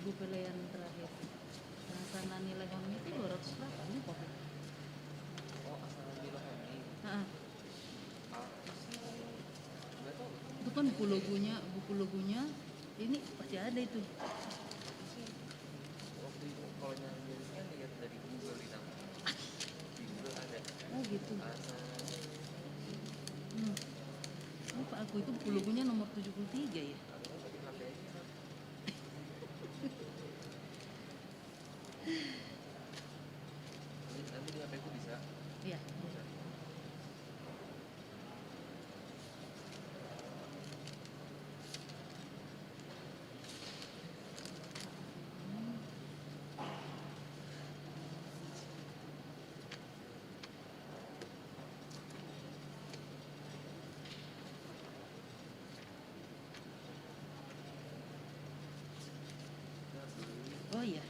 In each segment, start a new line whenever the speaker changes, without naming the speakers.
lagu pilihan terakhir. Yang sana nilai Honi itu 200 berapa? Lupa.
Oh, asal nilai Honi.
Heeh.
Aku sih nggak tahu.
Itu kan buku logonya ini pasti ada itu.
Aku sih waktu itu kalau nyanyinya lihat dari Google di nama. Di Google ada.
Oh gitu.
Ana.
Lupa aku itu buku logonya nomor 73 ya.
Aku kan pakai HP aja. Nanti di HP ku bisa.
Iya.
Bisa.
Oh iya.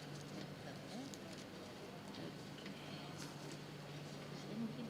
Saya mungkin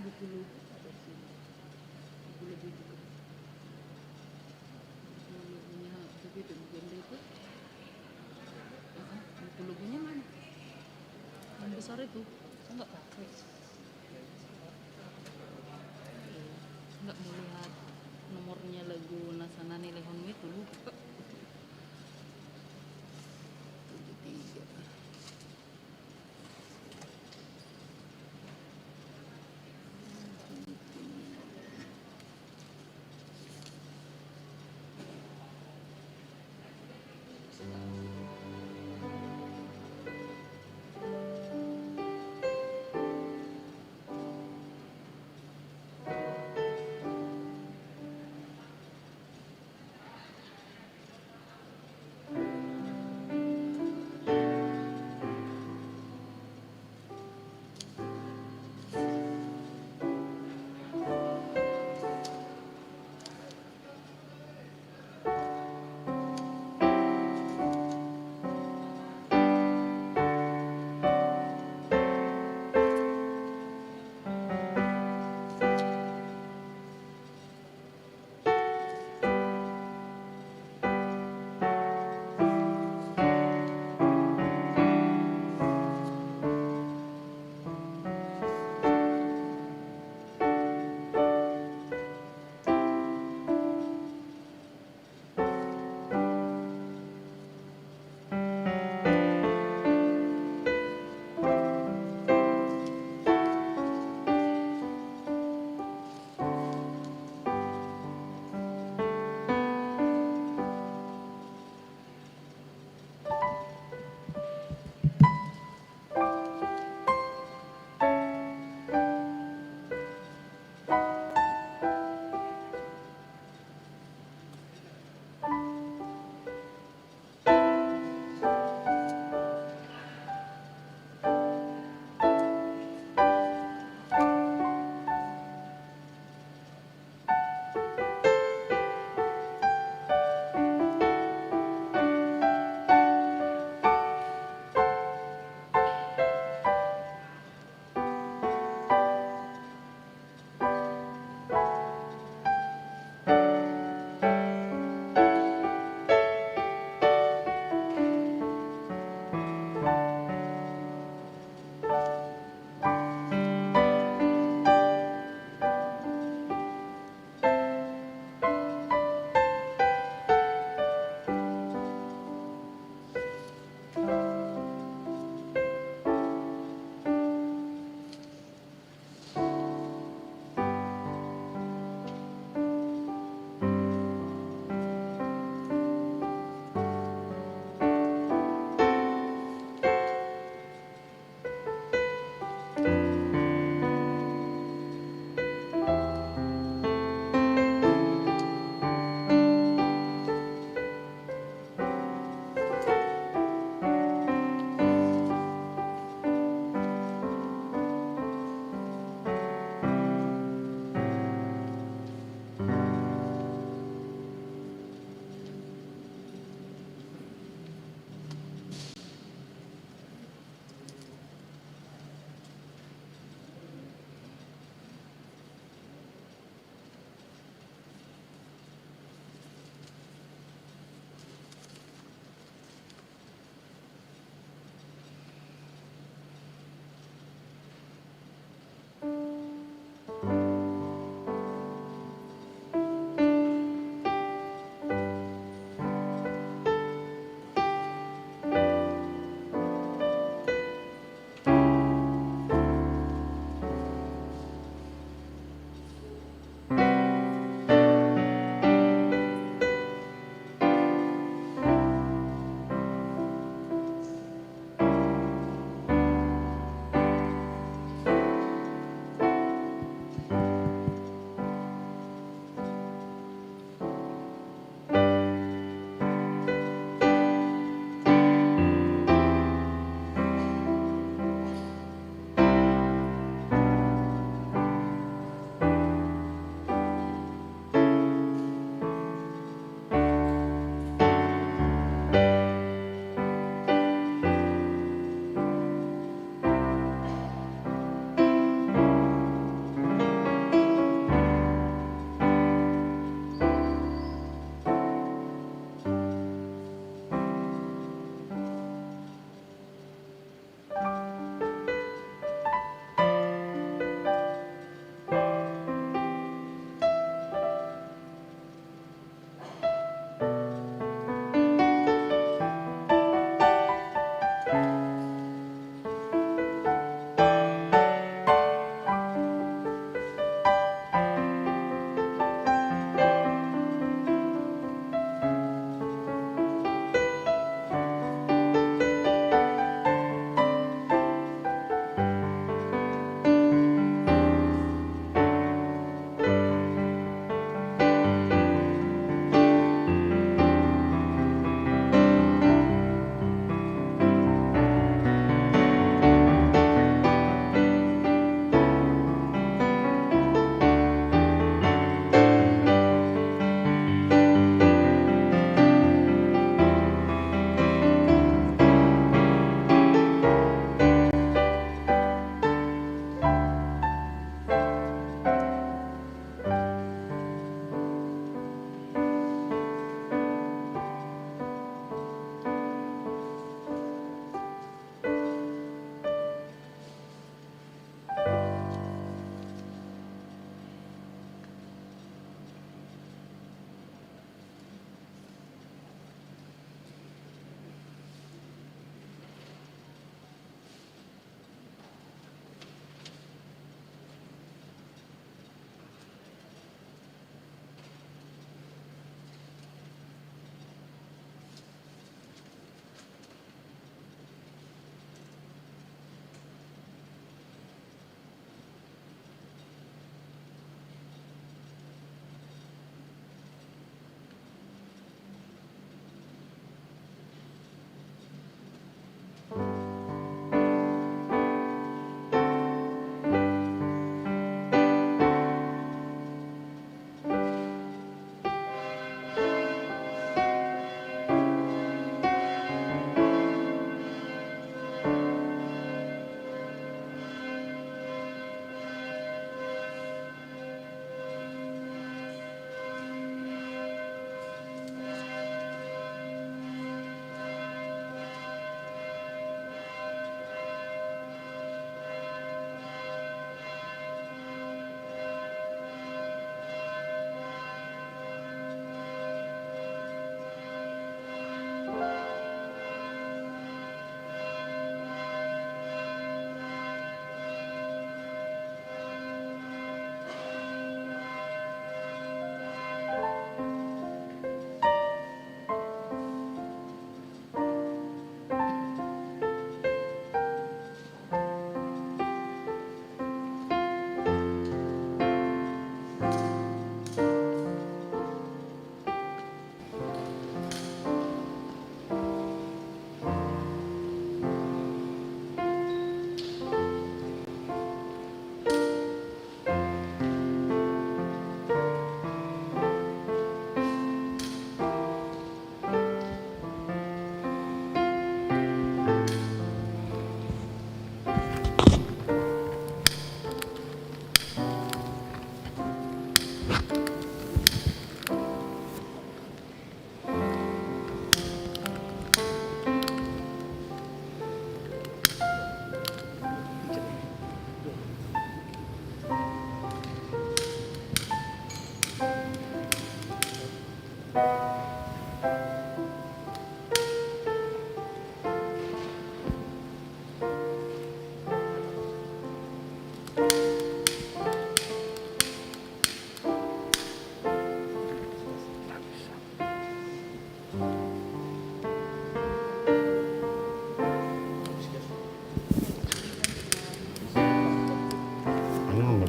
buku logo ada sini. Buku logo juga. Buku logonya begitu gede itu. Buku logonya mana? Yang besar itu. Saya nggak pakai. Nggak melihat nomornya lagu Nasanani Lehon itu lupa. 73.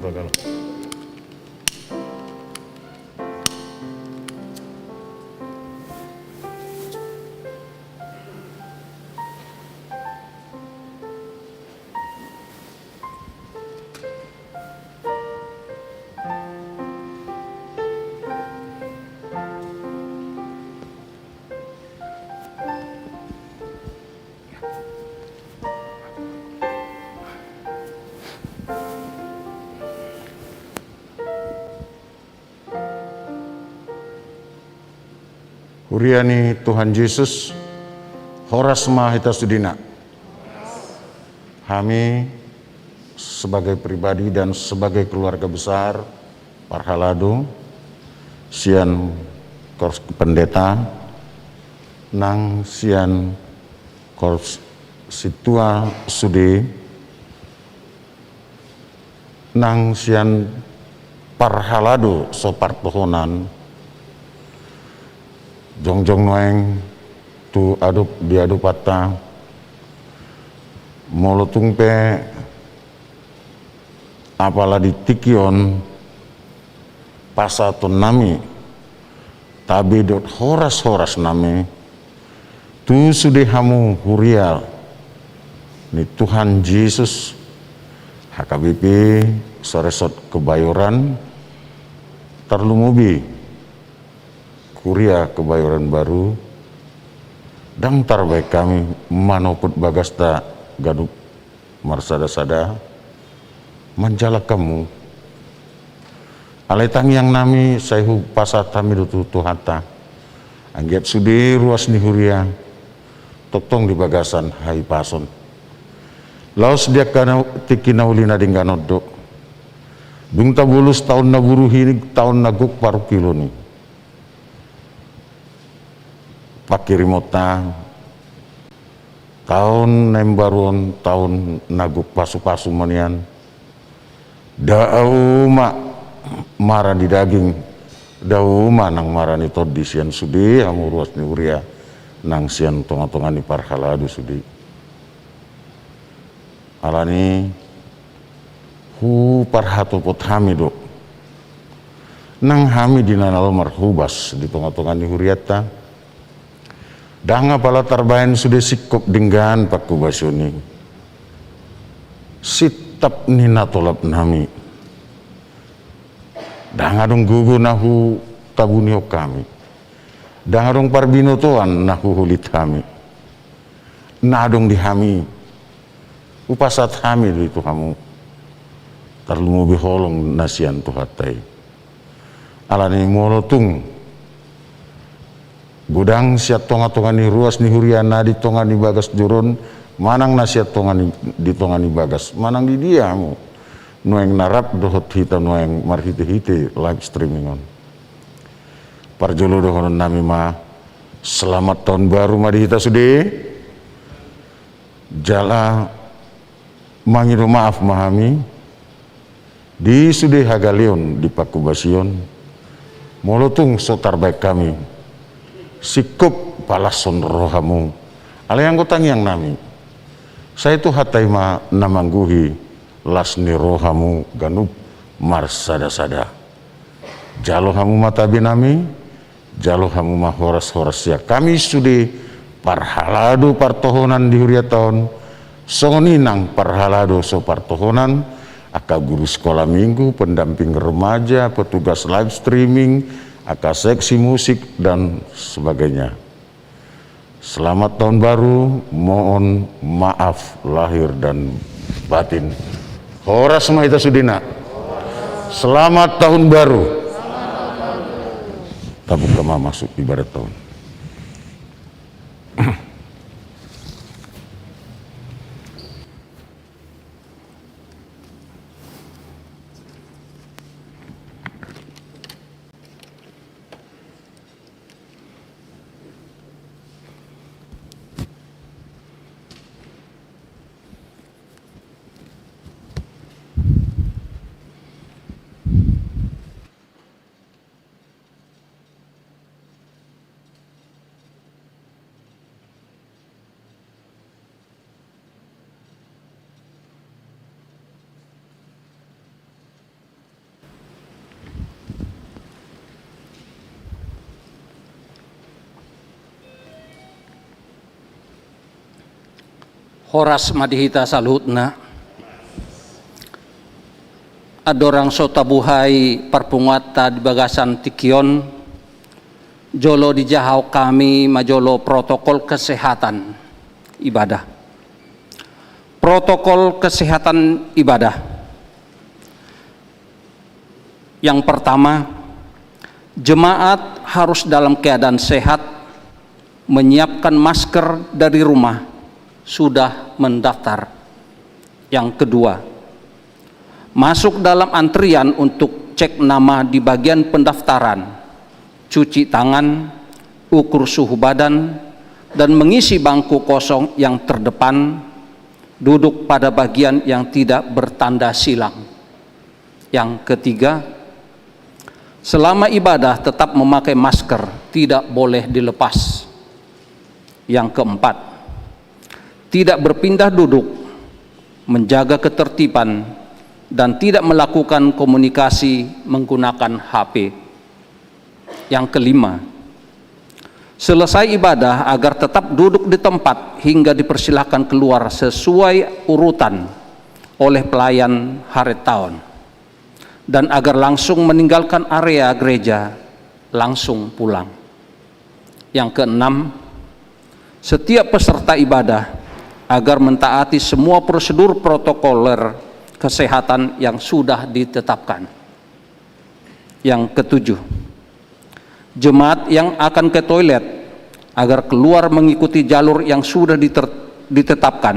bagala. Huriani Tuhan Yesus, horas mahita sudina. Kami sebagai pribadi dan sebagai keluarga besar Parhalado, sian korps pendeta, nang sian korps situa sude, nang sian Parhalado sopartohonan, jongjong noeng tu adup diadupata molotung pe apala di tikion pasaton nami tabi dot horas nami tu sude hamu huria ni Tuhan Yesus HKBP Soresot Kebayoran Terlumubi Kuria Kebayoran Baru dang tarbaik kami manoput bagasta gaduk marsada-sada menjalak kamu aletang yang nami sayhu pasat kami dutu tuhata angget sudi ruas ni huria totong di bagasan hai pason laos dia kana tikina ulina dingganoddo dung tabulus tahun naburuhi tahun naguk paru kilo ni pakirimota tahun nembaron tahun naguk pasu-pasu manian dauma mara di daging dauma nang mara ni todi sian sudi hamu ruas ni uria nang sian tonga-tonga ni Parhalado sudi alani hu parhato pot hamido nang hami di nanalo marhubas di tonga-tonga ni huriata danga pala tarbayan sudah sikop dinggan paku basyoni sitap nina tolap nami danga dong gugu nahu tabunio kami danga dong parbino toan nahu hulit kami nadong dihami upasat hami itu kamu terlumu biholong nasian tuhatai alani molotung gudang siat tonga-tonga ni ruas ni huriana di tonga ni bagas jurun manang nasiat tonga di tonga ni bagas manang di diamu nueng narap dohot hita nueng marhite-hite live streaming on parjolo dohonon nami ma selamat tahun baru madi hita sude jala mangido maaf mahami di sude hagaleon di Pakubasion molotung sotar baik kami sikup palason rohamu ala yang kotang yang nami saya itu hatai ma namangguhi lasni rohamu ganup marsada-sada jalo hamu matabi nami jalo hamu ma horas-horas ya kami sudi Parhalado partohonan di huriaton songoni nang Parhalado so partohonan aka guru sekolah minggu pendamping remaja petugas live streaming aka seksi musik dan sebagainya. Selamat tahun baru, mohon maaf lahir dan batin. Horas mahita sudina. Selamat tahun baru. Tabuk kama masuk ibarat tahun.
Horas madihita saluhutna. Adorang sotabuhay perpunguata di bagasan tikion. Jolo di jahau kami majolo protokol kesehatan ibadah. Protokol kesehatan ibadah. Yang pertama, jemaat harus dalam keadaan sehat, menyiapkan masker dari rumah, sudah mendaftar. Yang kedua, masuk dalam antrian untuk cek nama di bagian pendaftaran, cuci tangan, ukur suhu badan, dan mengisi bangku kosong yang terdepan, duduk pada bagian yang tidak bertanda silang. Yang ketiga, selama ibadah tetap memakai masker, tidak boleh dilepas. Yang keempat, tidak berpindah duduk, menjaga ketertiban, dan tidak melakukan komunikasi menggunakan HP. Yang kelima, selesai ibadah agar tetap duduk di tempat hingga dipersilahkan keluar sesuai urutan oleh pelayan hari tahun, dan agar langsung meninggalkan area gereja, langsung pulang. Yang keenam, setiap peserta ibadah agar mentaati semua prosedur protokoler kesehatan yang sudah ditetapkan. Yang ketujuh, jemaat yang akan ke toilet agar keluar mengikuti jalur yang sudah ditetapkan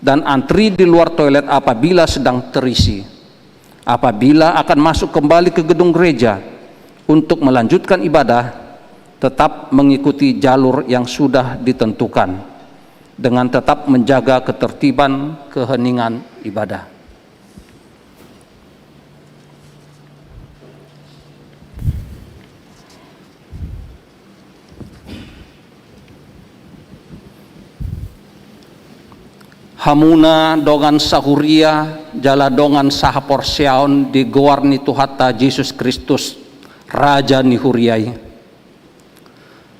dan antri di luar toilet apabila sedang terisi. Apabila akan masuk kembali ke gedung gereja untuk melanjutkan ibadah, tetap mengikuti jalur yang sudah ditentukan dengan tetap menjaga ketertiban keheningan ibadah. Hamuna dongan sahuria jala dongan sahaporsiaon di goarni Tuhata Yesus Kristus Raja nihuriai.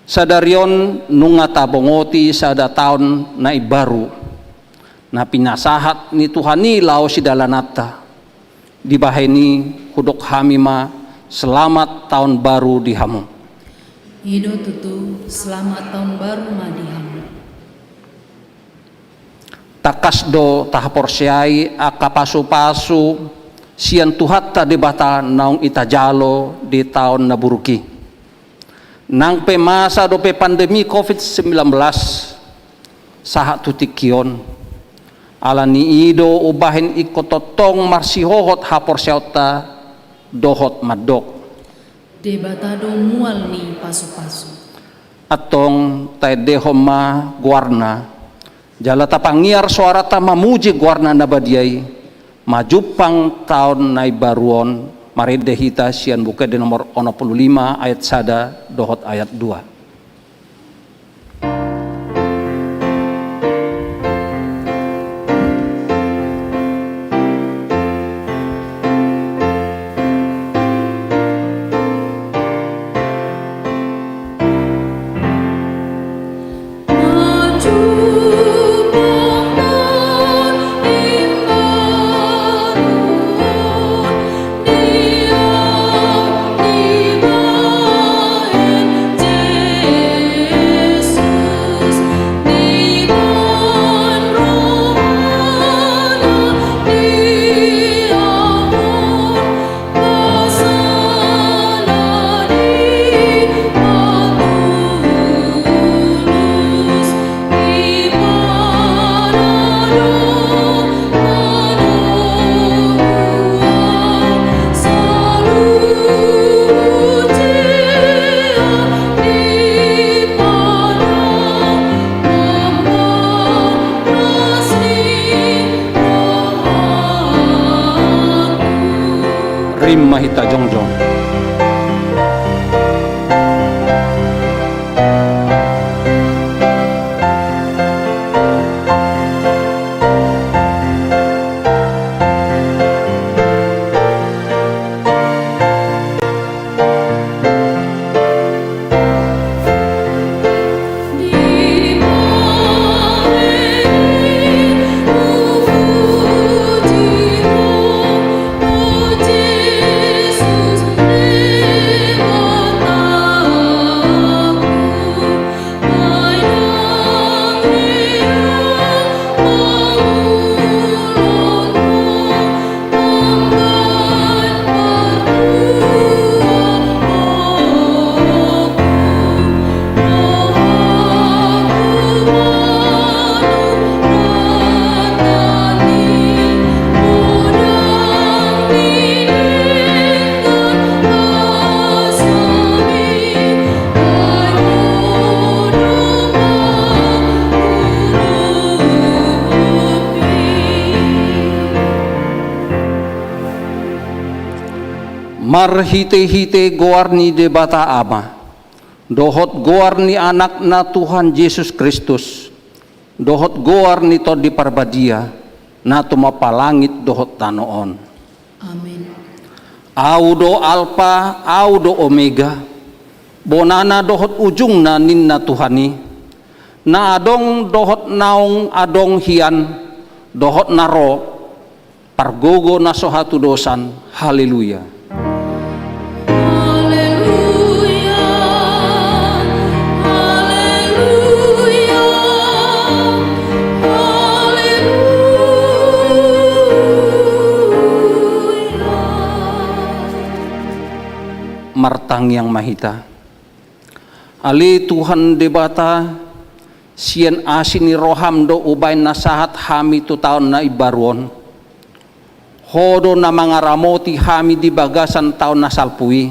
Sadarion nunga tabongoti sada taon na ibaru na pinasahat ni Tuhani lao si dalanata di baheni hudok hamima selamat tahun baru di hamu.
Hido tutu selamat tahun baru ma di hamu.
Takas do tahaporsiai akapasu-pasu sian Tuhata di bata naung itajalo di tahun naburuki. Nang pe masa do pe pandemi COVID-19 saha tutikion ala ni ido ubahin ikototong marsihohot hapor syauta dohot madok
Debatado mual ni pasu-pasu.
atong taedehoma guarna jala tapangiar suara ta mamuji guarna nabadiai majupang taon nai baruon Maride hita sian buka di nomor 65 ayat sada dohot ayat 2. Rim Mahita Jongjong. marhite-hite goar ni debata ama, dohot goar ni anak na Tuhan Yesus Kristus, dohot goar ni to di parbadia, na tumapalangit dohot tanoon.
Amin.
Audo Alpha, audo Omega, bonana dohot ujung na ninna Tuhani, na adong dohot naong adong hian, dohot naro, pargogo na sohatu dosan. Haleluya.
Haleluya. Haleluya. Haleluya.
Martang yang mahita, ali Tuhan debata sien asini roham do ubay nasahat hami tu taon na ibaruon, hodo na mga ramoti hami di bagasan taon na salpui,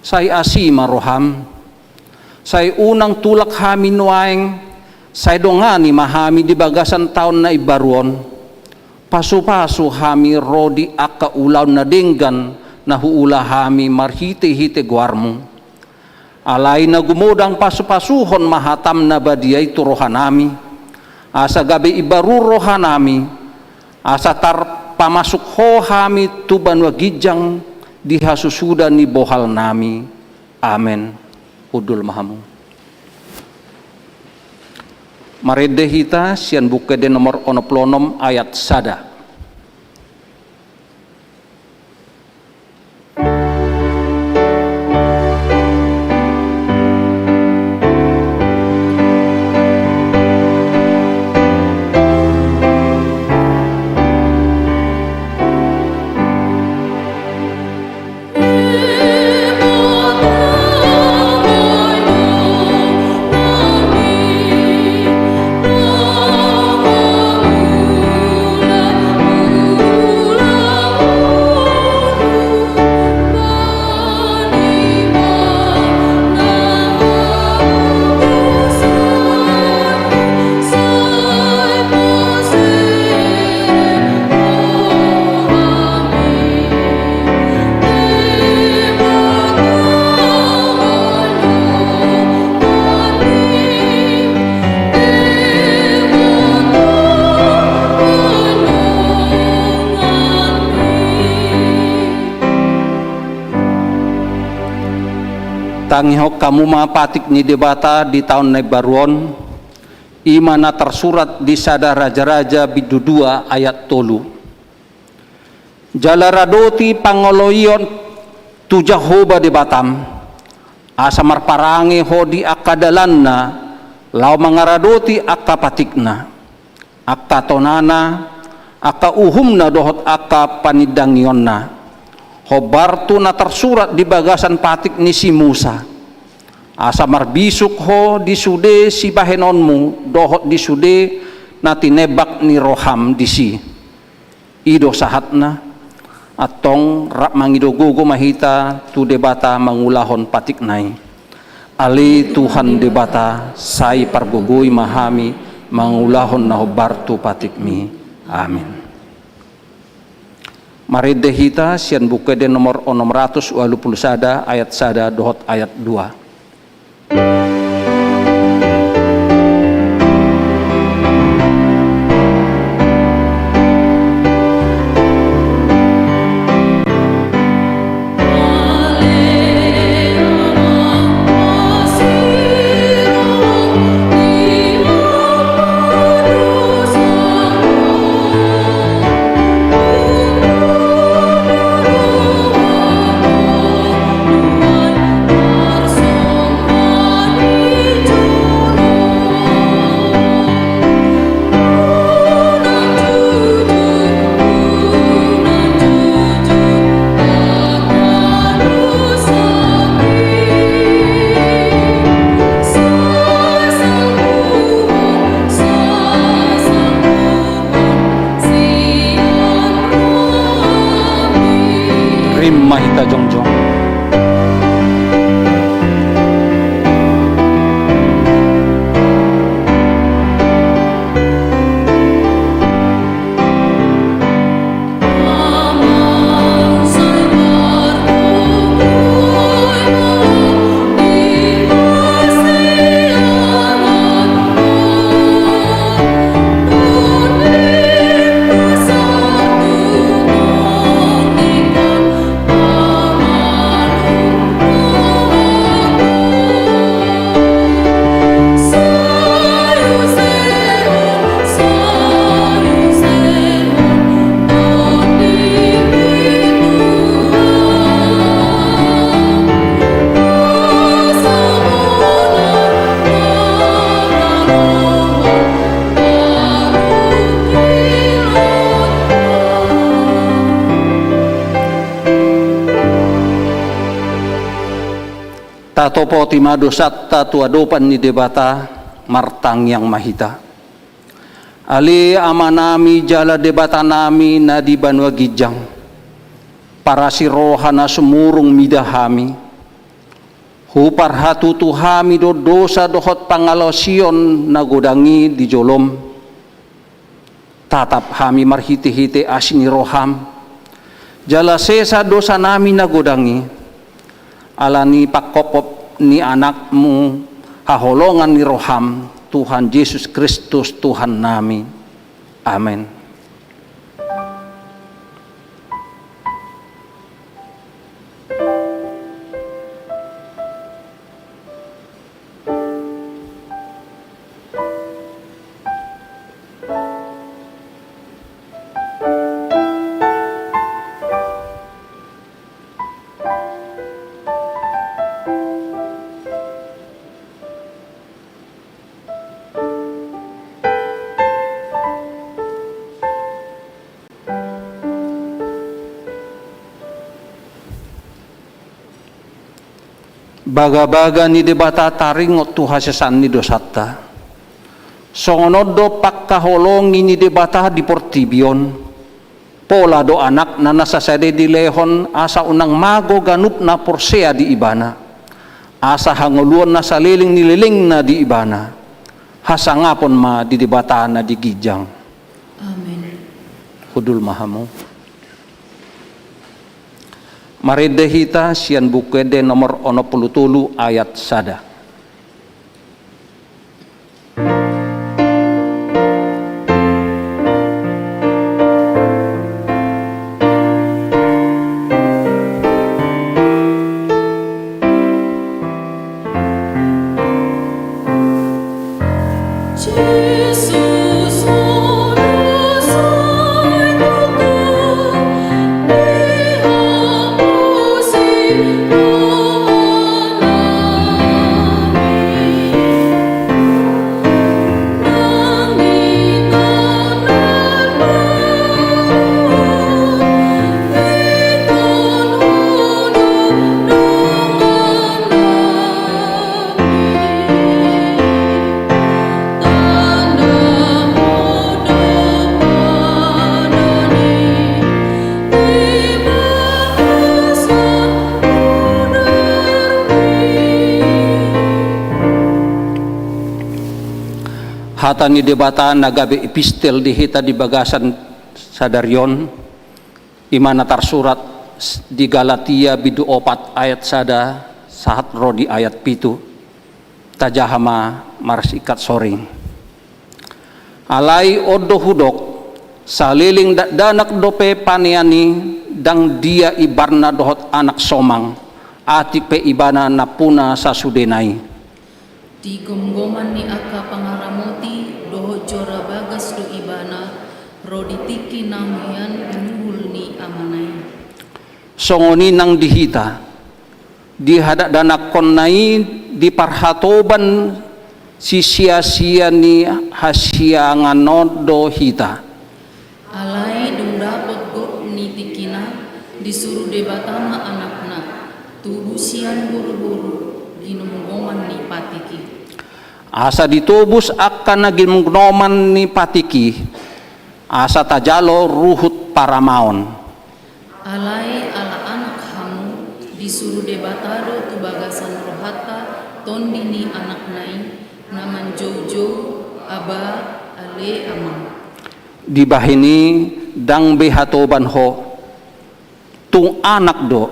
say asima roham, say unang tulak hami nuaeng, say dongani mahami di bagasan taon na ibaruon, pasu-pasu hami rodi akka ulaw na denggan na huula hami marhite-hite guarmu, alay na gumudang pasu-pasuhon mahatam na badiyay turohanami, asa gabi ibaru rohanami, asa tar pamasuk ho hami tuban wagijang dihasusuda ni bohal nami. Amen. Udul mahamu. Marede hita sian bukede nomor 16 ayat sada. Tangihok kamu mapatik ni debata di tahun na baruon, imana tersurat di sada raja-raja bidu 2 ayat 3. Jalaradoti pangoloyon tu Jahoba de Batam, asa marparange hodi akadalanna, lau mangaradoti akka patikna, akka tonana, akka uhumna dohot akka panidangyonna. Hobartu na tersurat di bagasan patik ni si Musa, asa marbisuk ho di sude si bahenonmu dohot di sude na tinebak ni roham di si ido sahatna atong rak mangidogogo mahita tu debata mangulahon patik nai, ali Tuhan debata sai pargogoy mahami mangulahon na hobartu patikmi. Amin. Marede hita sian bukede nomor 621 sada ayat sada dohot ayat 2. Mahita jongjong.
Aman sai
Tatopo timado satta tuadopan ni debata martang yang mahita. Ali amanami jala debata nami na di banwa gijang. Para si rohana sumurung midahami. Hupar hatutuhami do dosa dohot pangalosion na godangi di jolom. Tatap hami marhiti-hiti asini roham. Jala sesa dosa nami na godangi. Alani pakopop ni anakmu haholongan ni roham Tuhan Yesus Kristus Tuhan nami. Amin. Baga-baga ni debata taringot tu hasesan ni dosata. Songonodo pakkaholongi ni debata di portibion. Pola do anak na nasasade di lehon asa unang mago ganup na porsea di ibana. Asa hanguluan na saliling nililing na di ibana. Hasangapon ma di debata na di gijang.
Amin.
Hudul mahamu. Maridehita sian bukede nomor 63 ayat sada. Hata ni debata nagabe epistel dihita di bagasan sadarion imana tarsurat di Galatia bidu 4 ayat sada sahat rodi ayat pitu tajahama marsikat soring alai odo hudok saliling danak dope paneani dang dia ibarna dohot anak somang ati pe ibana napuna sasudenai
Di gomgoman ni aka pangaramoti doho jora bagas do ibana roditiki namian nuhul ni amanai.
Songoni nang dihita di hadak danak konnai di parhatoban si sia-sia ni hasiangan nodo hita.
Alai dung dapot go ni tikina disuruh debatama anakna tubuh sian buru-buru ginumgoman ni patiki.
Asa ditubus akan naging gnoman ni patiki asa tajalo ruhut paramaon.
Alai ala anak hamu disuruh debatado tu bagasan rohata tondi ni anak nai naman jojo aba ale amang.
Di bahini dang behatoban ho tung anak do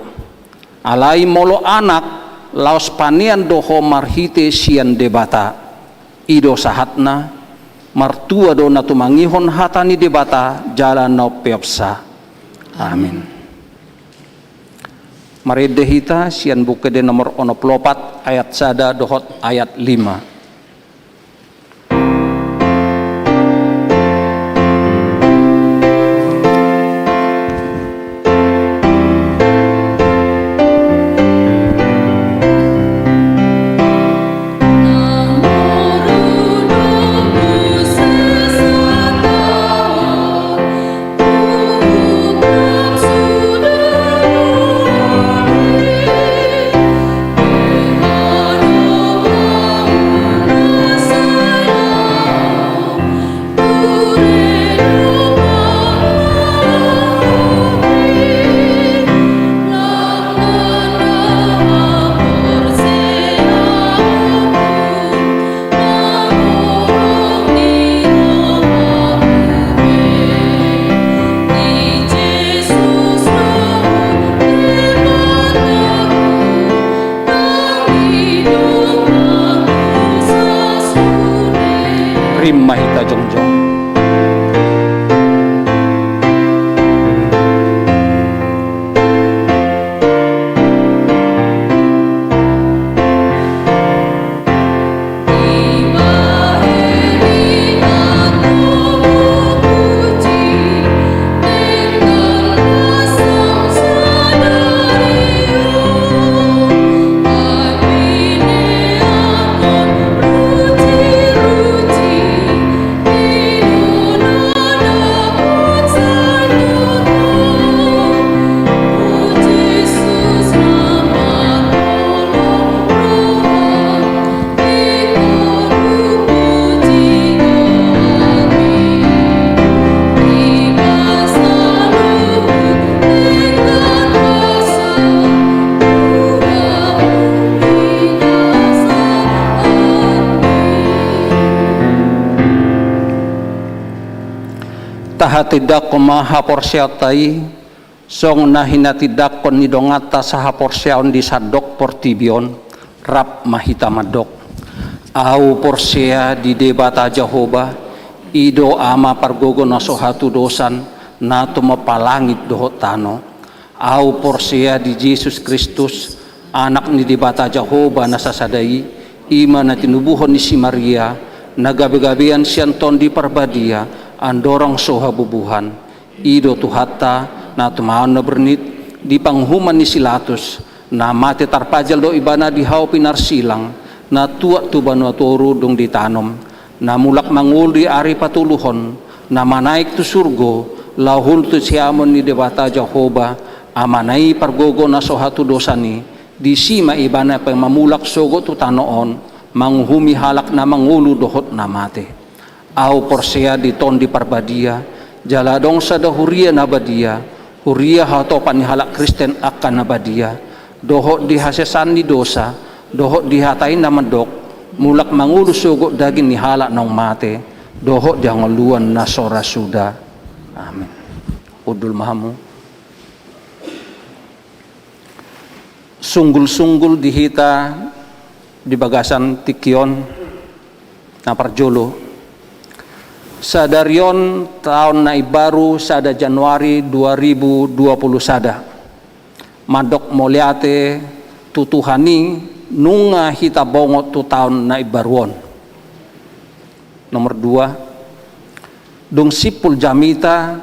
alai molo anak laos panian doho marhite sian debata ido sahatna martua do na tumangihon hatani debata jalan no peopsa. Amin. Maridehita sian bukede nomor 64 ayat sada dohot ayat 5.
Oh
rim mahita jongjong. Tahatidak kumaha porsiatai song nahinatidak kon nidongata saha porsiaon di sadok portibion rap mahita madok au porsia di debata Jehovah ido ama pargogo nasohatu dosan nato mapalangit dohot tano au porsia di Yesus Kristus anak ni debata Jehovah nasasadai ima na tinubuhon ni si Maria nagabi-gabian sianton di parbadia andorong soha bubuhan ido tuhata na tumaon na bernit di panghuman ni silatus na mati tarpajal do ibana di hau pinarsilang na tuak tuban watoro dong ditanom na mulak mangul di ari patuluhon na manaik tu surgo lahul tu siamon ni debata Jehovah amanai pargogo na soha tu dosani di sima ibana pa mamulak sogo tu tanoon manghumi halak na mangulu dohot na mate au porsia di ton di parbadia jaladong sa dahuria nabadia huria hatopan ni halak Kristen akan nabadia dohot di hasesan ni dosa dohot di hatain na mandok mulak mangulu sugo daging ni halak nang mate dohot di angoluan na sora suda. Amin. Udul mahamu sunggul-sunggul dihita di bagasan tikion na parjolo sadarion tahun nai baru sada Januari 2020 sada madok moliate tutuhani nunga hita bongot tu tahun nai baruon. Nomor 2 dung sipul jamita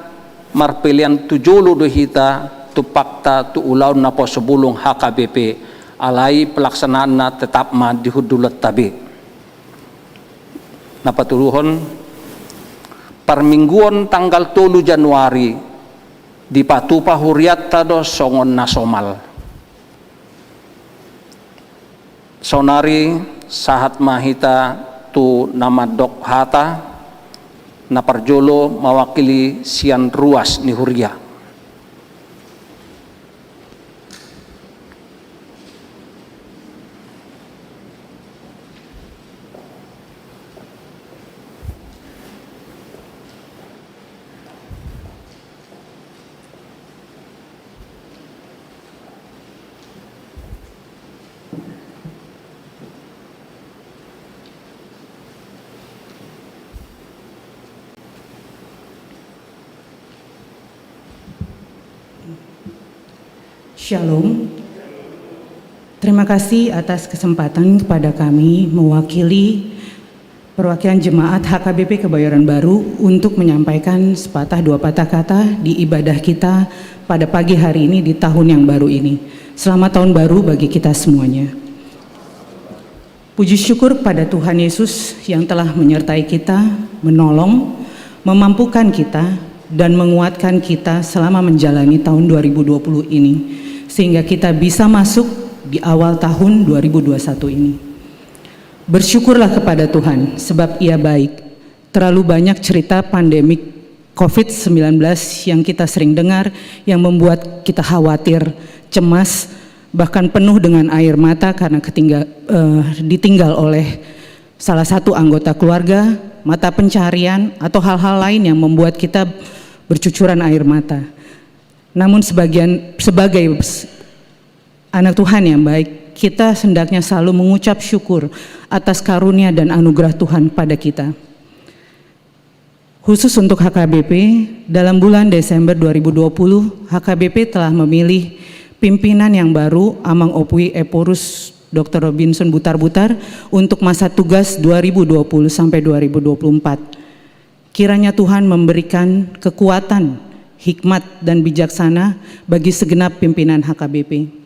marpelian tujulu do hita tu pakta tu ulaun na po sebulung HKBP alai pelaksanaan na tetap ma dihudulat tabi napatuluhon parmingguon tanggal 3 Januari di patupa huriat tado songon nasomal sonari sahat mahita tu nama dok hata na parjolo mawakili sian ruas ni huria.
Shalom. Terima kasih atas kesempatan kepada kami mewakili perwakilan jemaat HKBP Kebayoran Baru untuk menyampaikan sepatah dua patah kata di ibadah kita pada pagi hari ini di tahun yang baru ini. Selamat tahun baru bagi kita semuanya. Puji syukur pada Tuhan Yesus yang telah menyertai kita, menolong, memampukan kita, dan menguatkan kita selama menjalani tahun 2020 ini. Sehingga kita bisa masuk di awal tahun 2021 ini. Bersyukurlah kepada Tuhan sebab Ia baik. Terlalu banyak cerita pandemik COVID-19 yang kita sering dengar yang membuat kita khawatir, cemas, bahkan penuh dengan air mata karena ditinggal oleh salah satu anggota keluarga, mata pencarian, atau hal-hal lain yang membuat kita bercucuran air mata. Namun sebagai anak Tuhan yang baik, kita hendaknya selalu mengucap syukur atas karunia dan anugerah Tuhan pada kita. Khusus untuk HKBP, dalam bulan Desember 2020, HKBP telah memilih pimpinan yang baru Amang Opui Eporus Dr. Robinson Butar-Butar untuk masa tugas 2020 sampai 2024. Kiranya Tuhan memberikan kekuatan, hikmat, dan bijaksana bagi segenap pimpinan HKBP.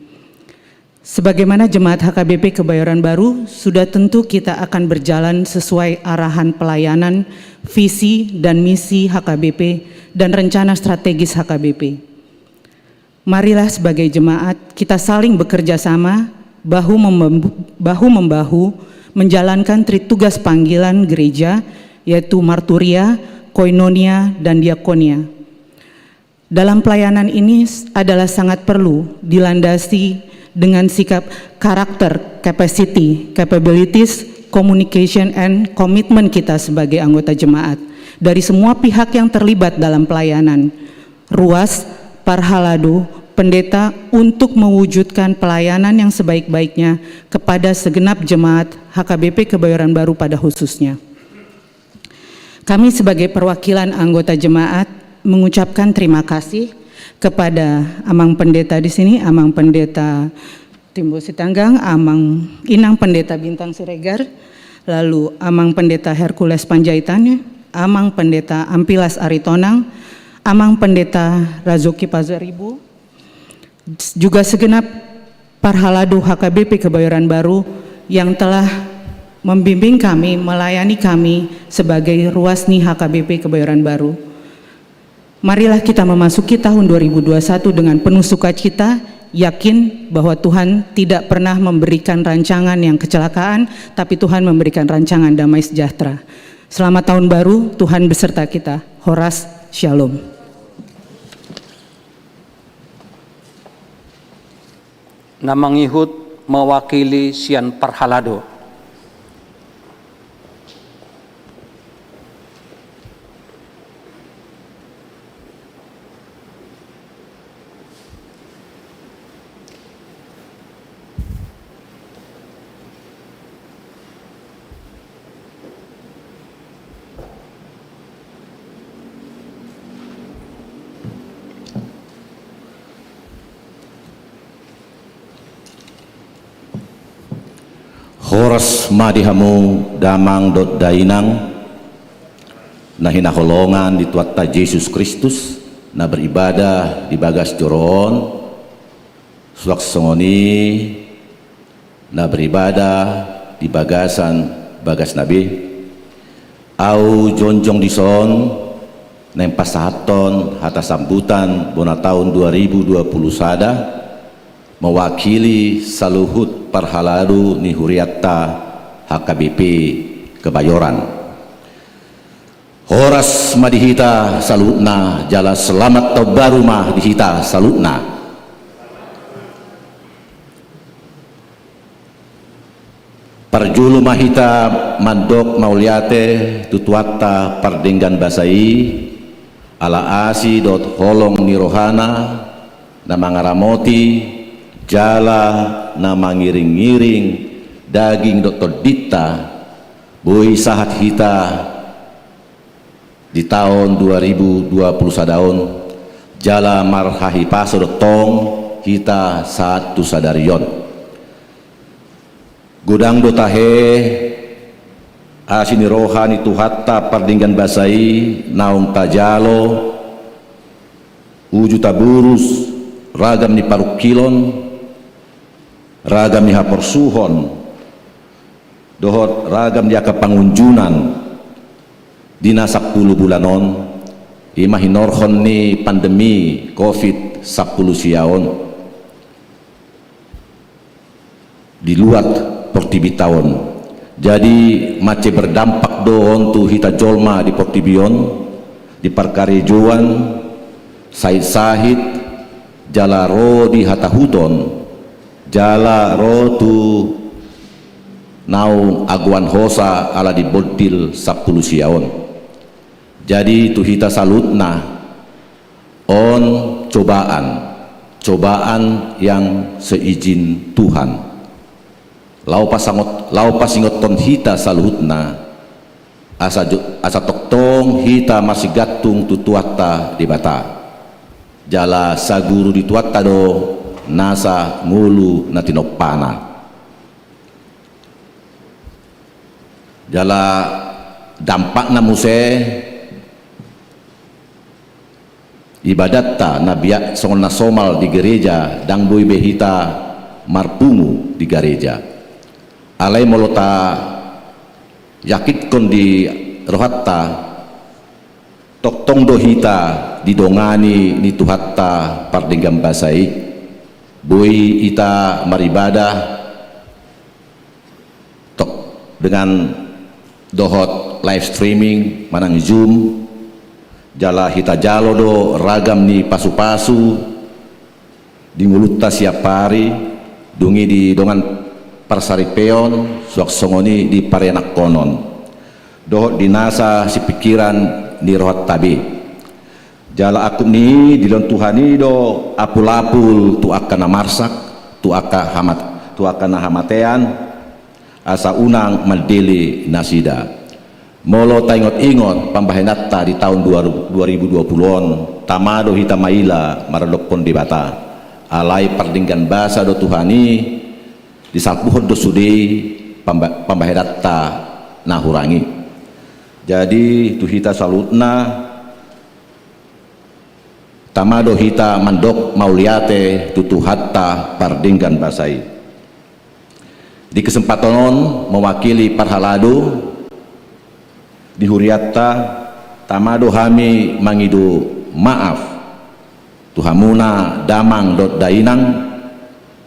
Sebagaimana Jemaat HKBP Kebayoran Baru, sudah tentu kita akan berjalan sesuai arahan pelayanan, visi dan misi HKBP, dan rencana strategis HKBP. Marilah sebagai jemaat kita saling bekerja sama, bahu-membahu, menjalankan tugas panggilan gereja, yaitu marturia, koinonia, dan diakonia. Dalam pelayanan ini adalah sangat perlu dilandasi dengan sikap karakter, capacity, capabilities, communication, and komitmen kita sebagai anggota jemaat dari semua pihak yang terlibat dalam pelayanan, ruas, parhalado, pendeta, untuk mewujudkan pelayanan yang sebaik-baiknya kepada segenap jemaat HKBP Kebayoran Baru pada khususnya. Kami sebagai perwakilan anggota jemaat mengucapkan terima kasih kepada Amang Pendeta di sini, Amang Pendeta Timbo Sitanggang, Amang Inang Pendeta Bintang Siregar, lalu Amang Pendeta Hercules Panjaitan, Amang Pendeta Ampilas Aritonang, Amang Pendeta Razuki Pazaribu, juga segenap Parhalado HKBP Kebayoran Baru yang telah membimbing kami, melayani kami sebagai ruasni HKBP Kebayoran Baru. Marilah kita memasuki tahun 2021 dengan penuh sukacita, yakin bahwa Tuhan tidak pernah memberikan rancangan yang kecelakaan, tapi Tuhan memberikan rancangan damai sejahtera. Selamat tahun baru, Tuhan beserta kita. Horas, Shalom.
Namangihut mewakili Sian Parhalado.
Horas madihamu damang dot dainang na hinakolongan di tuatta Yesus Kristus na beribadah di bagas joron suak songoni na beribadah di bagasan bagas nabi au jonjong dison na pasahaton hata sambutan bona tahun 2020 sada mewakili saluhut Parhalado ni Huriatta HKBP Kebayoran. Horas madihita salutna jala selamat tahun baru mah dihita salutna. Parjulu mahita mandok mauliate tutuatta pardenggan basai ala asi dot holong nirohana na mangaramoti jala na mangiring-ngiring daging Dr. Dita boy sahat hita di tahun 2020 sadaun jala marhahi paso tong hita satu sadarion gudang dotahe asini rohani tuhatta pardinggan basai naung tajalo uju taburus ragam ni parukilon ragam ni haporsuhon dohot ragam dia kepangunjunan dina 10 bulanon ima hinorhon ni pandemi COVID 10 siaon di luar portibitaon jadi mace berdampak doon tu hita jolma di portibion di parkarejoan sahid jala ro di hatahudon jala rotu naung aguan hosa ala di bodil 10 siaon jadi tu hita salutna on cobaan yang seizin Tuhan lau pasingot ton hita salutna asa toktong hita masih gatung tutuata di bata jala saguru di tuata do nasa ngulu na tinopana jala dampak na muse ibadatta na biak songon na somal di gereja dang boy behita marpungu di gereja alai molota yakit kon di rohatta toktong dohita didongani ni tuhatta pardinggam basai boy ita maribadah tok dengan dohot live streaming manang Zoom jala hita jalo do ragam ni pasu-pasu di ngulutta siap hari dungi di dongan parsaripeon suak songoni di parenak konon dohot dinasa si pikiran di rohat tabi jala aku ni dilon Tuhani do apul-apul tu akan marsak tu akan hamatean asa unang maldeli nasida molo taingot-ingot pambahenatta di tahun 2020on tamado hita maila maradokon di bata alai pardinggan basa do Tuhani disalpuhon do sudi pambahedatta nahurangi jadi tu hita salutna tamado hita mandok mauliate tutu hatta pardinggan basai di kesempatan mewakili parhaladu di huriatta tamado hami mangidu maaf tuhamuna damang dot dainang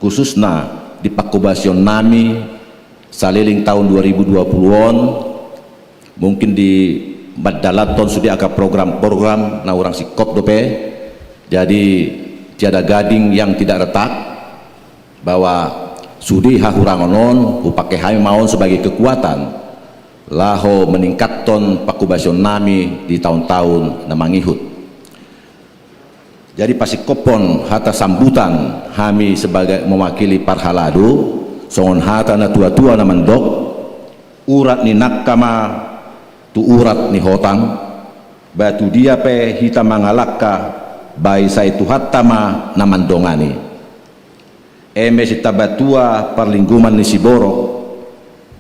khususna di pakubasion nami saliling tahun 2020on mungkin di badalaton sudah agak program-program na orang sikop dope jadi tiada gading yang tidak retak bahwa sudi hahurangonon upake hami maon sebagai kekuatan laho meningkatton pakubasion nami di tahun-tahun na mangihut jadi pasikopon hata sambutan hami sebagai mewakili parhaladu songon hata na tua-tua na mandok urat ni nakama tu urat ni hotang batu dia pe hita mangalakka bai sai tu hatama na mandongani eme sita batua parlingguman ni siboro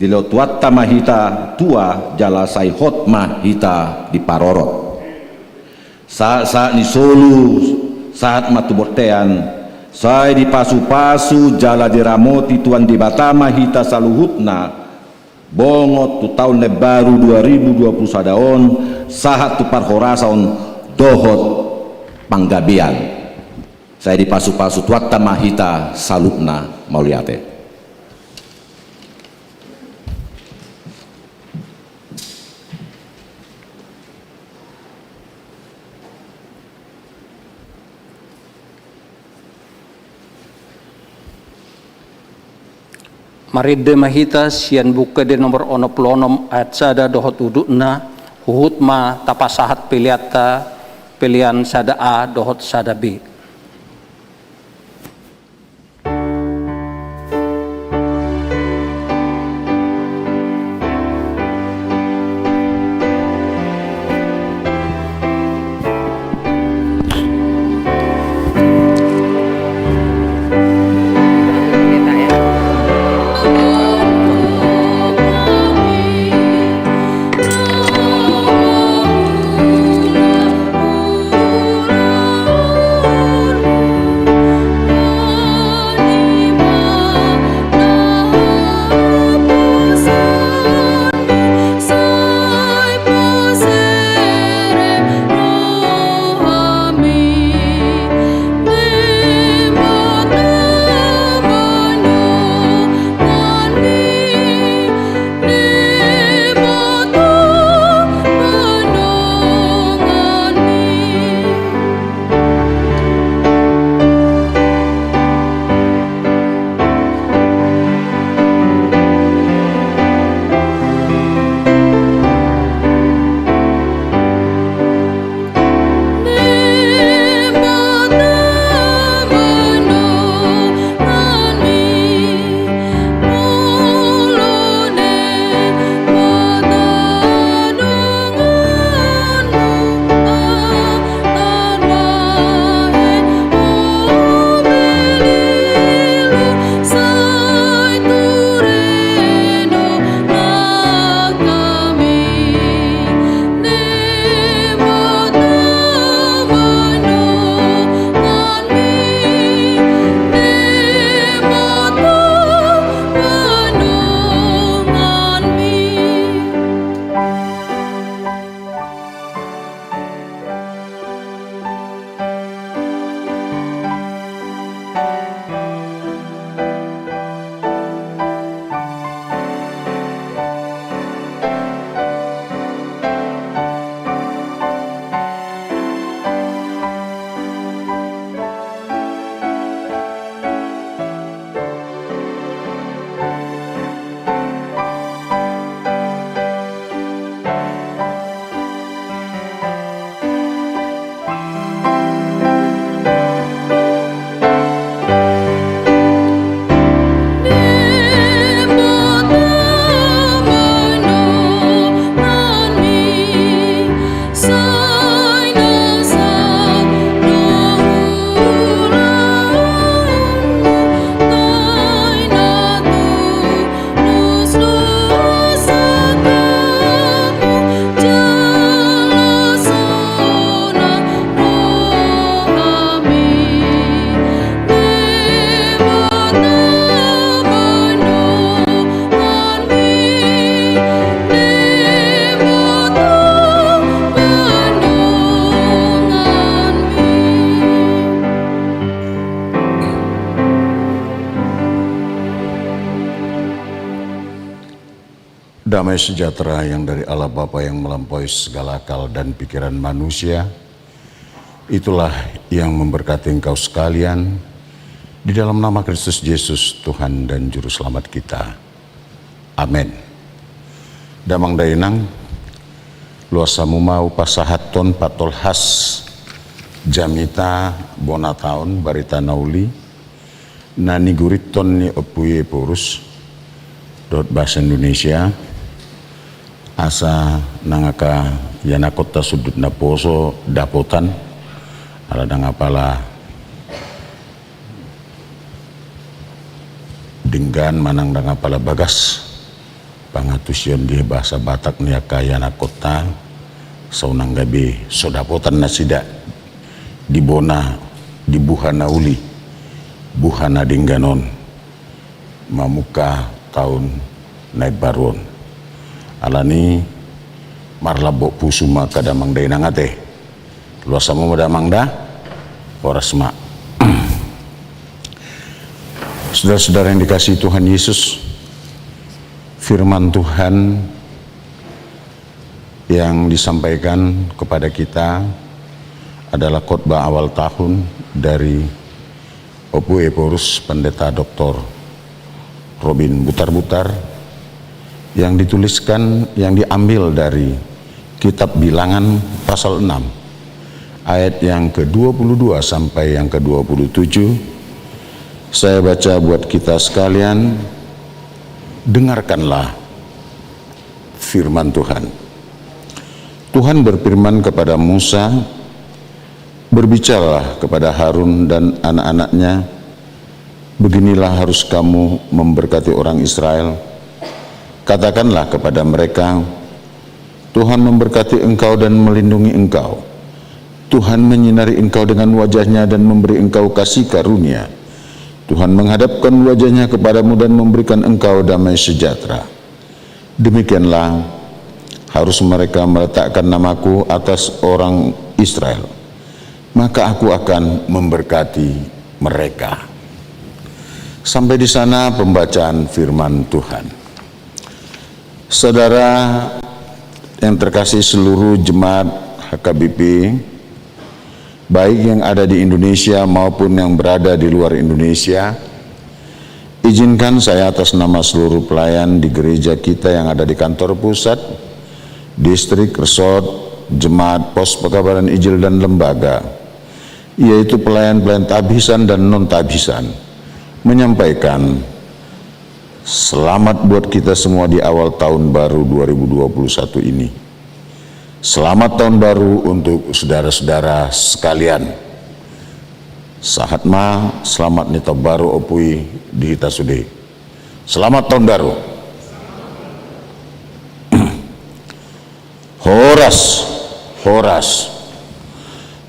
dilo tuatta mahita tua jala sai hotma hita di parorot saat ni solu saat matubortean saya di pasu-pasu jala diramoti tuan di batama hita saluhutna bongot tu tahun baru 2020 sadaon saat tu parhorasaon dohot panggabian saya di pasu-pasu tuatta mahita salutna mauliate
Maride mahita sian buka de nomor onoplonom ayat sada dohot udukna huhut ma tapasahat piliata pilihan sada A dohot sada B.
Damai sejahtera yang dari Allah Bapa yang melampaui segala akal dan pikiran manusia, itulah yang memberkati engkau sekalian, di dalam nama Kristus Yesus, Tuhan dan Juru Selamat kita. Amin. Damang dainang, luasamu mau pasahaton patol has, jamita bonataon barita nauli, nani guriton ni opuye porus, dot bahasa Indonesia, asa nangaka yanakota sudut na poso dapotan ala nangapala dinggan manang nangapala bagas pangatusyon di bahasa Batak niaka yanakota saunang gabi sodapotan na sida di bona di buhana uli buhana dingganon mamuka tahun naik baron alani marlabo pusuma kadamang day nangate luasamu madamang da orasma. Saudara-saudara yang dikasihi Tuhan Yesus, firman Tuhan yang disampaikan kepada kita adalah khotbah awal tahun dari Opu Eporus Pendeta Dr. Robin Butar-Butar yang dituliskan, yang diambil dari kitab Bilangan pasal 6 ayat yang ke-22 sampai yang ke-27. Saya baca buat kita sekalian, dengarkanlah firman Tuhan. Tuhan berfirman kepada Musa, berbicaralah kepada Harun dan anak-anaknya, beginilah harus kamu memberkati orang Israel. Katakanlah kepada mereka, Tuhan memberkati engkau dan melindungi engkau. Tuhan menyinari engkau dengan wajahnya dan memberi engkau kasih karunia. Tuhan menghadapkan wajahnya kepadamu dan memberikan engkau damai sejahtera. Demikianlah harus mereka meletakkan namaku atas orang Israel. Maka aku akan memberkati mereka. Sampai di sana pembacaan firman Tuhan. Saudara yang terkasih seluruh jemaat HKBP, baik yang ada di Indonesia maupun yang berada di luar Indonesia, izinkan saya atas nama seluruh pelayan di gereja kita yang ada di kantor pusat, distrik, resort, jemaat, pos pekabaran Injil dan lembaga, yaitu pelayan-pelayan tabhisan dan non-tabhisan, menyampaikan selamat buat kita semua di awal tahun baru 2021 ini. Selamat tahun baru untuk saudara-saudara sekalian. Sahatma selamat nita baru opui di hita sude. Selamat tahun baru. Horas.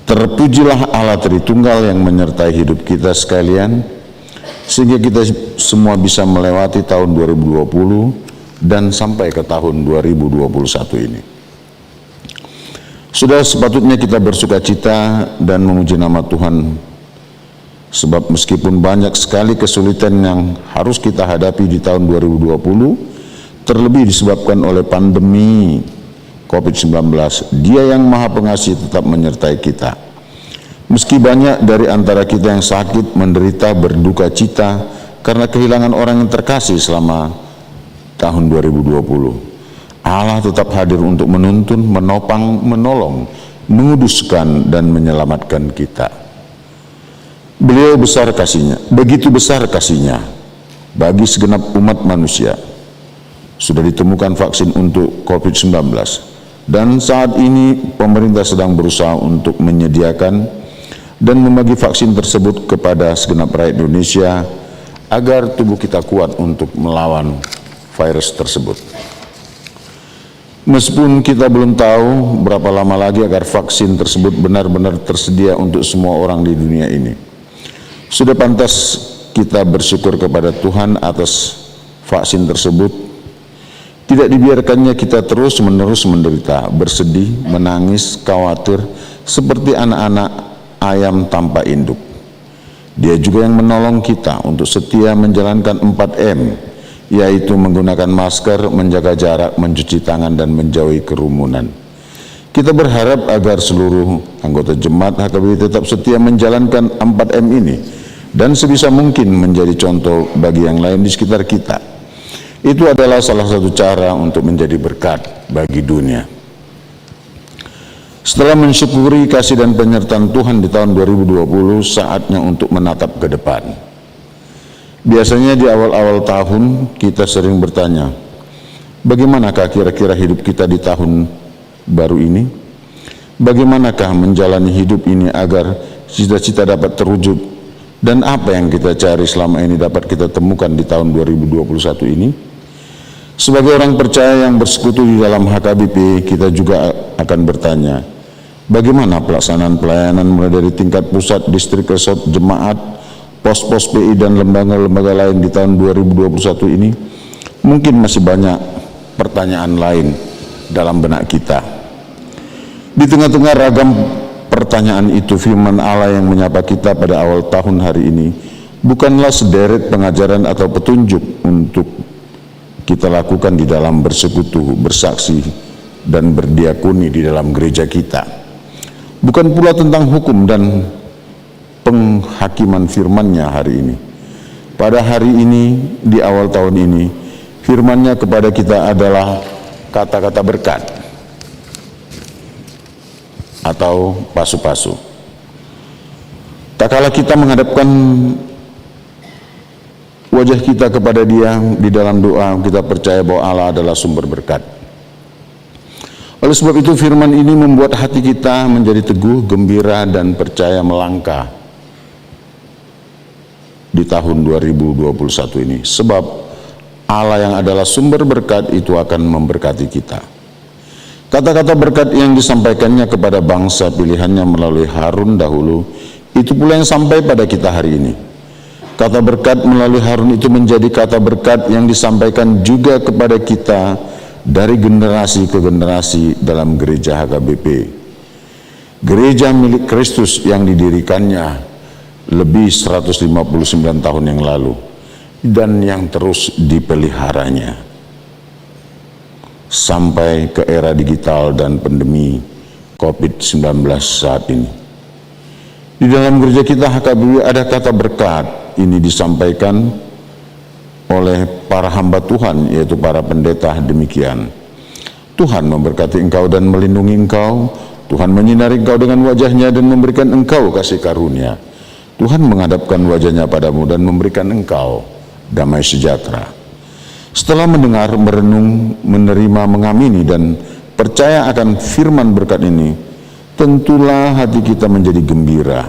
Terpujilah Allah Tritunggal yang menyertai hidup kita sekalian, sehingga kita semua bisa melewati tahun 2020 dan sampai ke tahun 2021 ini. Sudah sepatutnya kita bersuka cita dan memuji nama Tuhan, sebab meskipun banyak sekali kesulitan yang harus kita hadapi di tahun 2020, terlebih disebabkan oleh pandemi COVID-19, Dia yang Maha Pengasih tetap menyertai kita. Meski banyak dari antara kita yang sakit, menderita, berduka cita karena kehilangan orang yang terkasih selama tahun 2020, Allah tetap hadir untuk menuntun, menopang, menolong, menguduskan dan menyelamatkan kita. Beliau besar kasihnya, begitu besar kasihnya bagi segenap umat manusia. Sudah ditemukan vaksin untuk COVID-19 dan saat ini pemerintah sedang berusaha untuk menyediakan dan membagi vaksin tersebut kepada segenap rakyat Indonesia agar tubuh kita kuat untuk melawan virus tersebut. Meskipun kita belum tahu berapa lama lagi agar vaksin tersebut benar-benar tersedia untuk semua orang di dunia ini, sudah pantas kita bersyukur kepada Tuhan atas vaksin tersebut. Tidak dibiarkannya kita terus-menerus menderita, bersedih, menangis, khawatir seperti anak-anak ayam tanpa induk. Dia juga yang menolong kita untuk setia menjalankan 4M, yaitu menggunakan masker, menjaga jarak, mencuci tangan, dan menjauhi kerumunan. Kita berharap agar seluruh anggota jemaat HKBP tetap setia menjalankan 4M ini dan sebisa mungkin menjadi contoh bagi yang lain di sekitar kita. Itu adalah salah satu cara untuk menjadi berkat bagi dunia. Setelah mensyukuri kasih dan penyertaan Tuhan di tahun 2020, saatnya untuk menatap ke depan. Biasanya di awal-awal tahun kita sering bertanya, bagaimanakah kira-kira hidup kita di tahun baru ini? Bagaimanakah menjalani hidup ini agar cita-cita dapat terwujud? Dan apa yang kita cari selama ini dapat kita temukan di tahun 2021 ini? Sebagai orang percaya yang bersekutu di dalam HKBP, kita juga akan bertanya, bagaimana pelaksanaan pelayanan mulai dari tingkat pusat, distrik, resort, jemaat, pos-pos PI dan lembaga-lembaga lain di tahun 2021 ini? Mungkin masih banyak pertanyaan lain dalam benak kita. Di tengah-tengah ragam pertanyaan itu, firman Allah yang menyapa kita pada awal tahun hari ini bukanlah sederet pengajaran atau petunjuk untuk kita lakukan di dalam bersekutu, bersaksi, dan berdiakoni di dalam gereja kita. Bukan pula tentang hukum dan penghakiman firman-Nya hari ini. Pada hari ini, di awal tahun ini, firman-Nya kepada kita adalah kata-kata berkat atau pasu-pasu. Tak kala kita menghadapkan wajah kita kepada Dia di dalam doa, kita percaya bahwa Allah adalah sumber berkat. Oleh sebab itu firman ini membuat hati kita menjadi teguh, gembira, dan percaya melangkah di tahun 2021 ini. Sebab Allah yang adalah sumber berkat itu akan memberkati kita. Kata-kata berkat yang disampaikannya kepada bangsa pilihannya melalui Harun dahulu, itu pula yang sampai pada kita hari ini. Kata berkat melalui Harun itu menjadi kata berkat yang disampaikan juga kepada kita dari generasi ke generasi dalam gereja HKBP. Gereja milik Kristus yang didirikannya lebih 159 tahun yang lalu dan yang terus dipeliharanya sampai ke era digital dan pandemi COVID-19 saat ini. Di dalam gereja kita HKBP ada kata berkat. Ini disampaikan oleh para hamba Tuhan, yaitu para pendeta demikian. Tuhan memberkati engkau dan melindungi engkau. Tuhan menyinari engkau dengan wajah-Nya dan memberikan engkau kasih karunia. Tuhan menghadapkan wajah-Nya padamu dan memberikan engkau damai sejahtera. Setelah mendengar, merenung, menerima, mengamini, dan percaya akan firman berkat ini, tentulah hati kita menjadi gembira.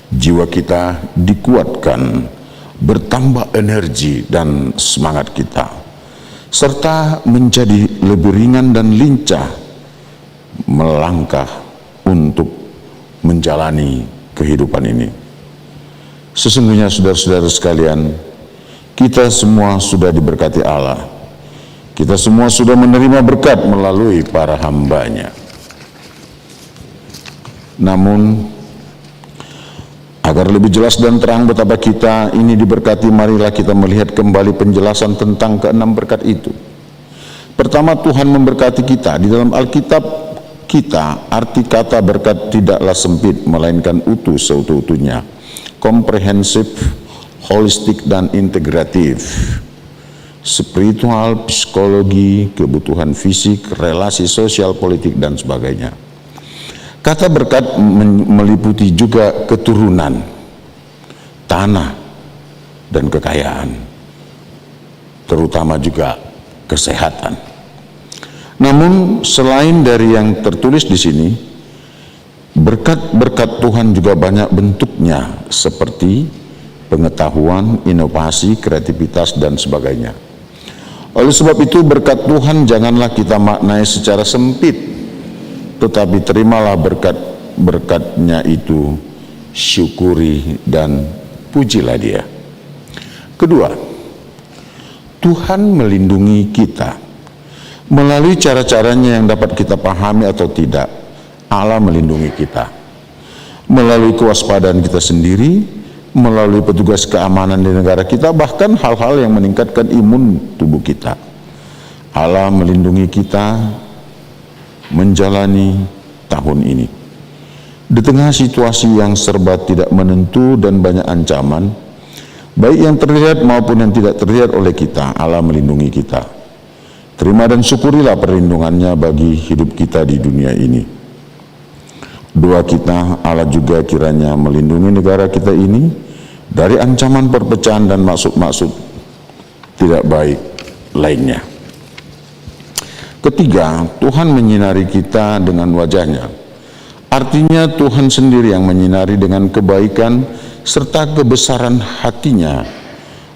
Jiwa kita dikuatkan, bertambah energi dan semangat kita, serta menjadi lebih ringan dan lincah melangkah untuk menjalani kehidupan ini. Sesungguhnya saudara-saudara sekalian, kita semua sudah diberkati Allah. Kita semua sudah menerima berkat melalui para hamba-Nya. Namun, agar lebih jelas dan terang betapa kita ini diberkati, marilah kita melihat kembali penjelasan tentang keenam berkat itu. Pertama, Tuhan memberkati kita. Di dalam Alkitab kita, arti kata berkat tidaklah sempit, melainkan utuh seutuh-utuhnya, komprehensif, holistik, dan integratif. Spiritual, psikologi, kebutuhan fisik, relasi sosial, politik, dan sebagainya. Kata berkat meliputi juga keturunan, tanah, dan kekayaan, terutama juga kesehatan. Namun selain dari yang tertulis di sini, berkat-berkat Tuhan juga banyak bentuknya, seperti pengetahuan, inovasi, kreativitas, dan sebagainya. Oleh sebab itu, berkat Tuhan janganlah kita maknai secara sempit, tetapi terimalah berkat-berkat-Nya itu, syukuri dan pujilah Dia. Kedua, Tuhan melindungi kita. Melalui cara-caranya yang dapat kita pahami atau tidak, Allah melindungi kita. Melalui kewaspadaan kita sendiri, melalui petugas keamanan di negara kita, bahkan hal-hal yang meningkatkan imun tubuh kita. Allah melindungi kita menjalani tahun ini. Di tengah situasi yang serba tidak menentu dan banyak ancaman, baik yang terlihat maupun yang tidak terlihat oleh kita, Allah melindungi kita. Terima dan syukurilah perlindungannya bagi hidup kita di dunia ini. Doa kita, Allah juga kiranya melindungi negara kita ini dari ancaman perpecahan dan maksud-maksud tidak baik lainnya. Ketiga, Tuhan menyinari kita dengan wajahnya. Artinya Tuhan sendiri yang menyinari dengan kebaikan serta kebesaran hatinya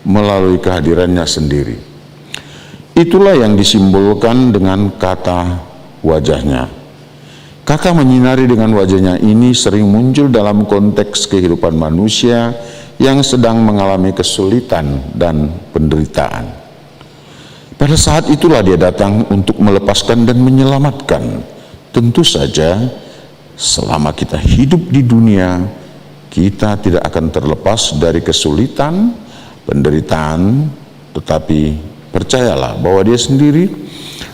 melalui kehadirannya sendiri. Itulah yang disimbolkan dengan kata wajahnya. Kata menyinari dengan wajahnya ini sering muncul dalam konteks kehidupan manusia yang sedang mengalami kesulitan dan penderitaan. Pada saat itulah dia datang untuk melepaskan dan menyelamatkan. Tentu saja selama kita hidup di dunia, kita tidak akan terlepas dari kesulitan, penderitaan, tetapi percayalah bahwa dia sendiri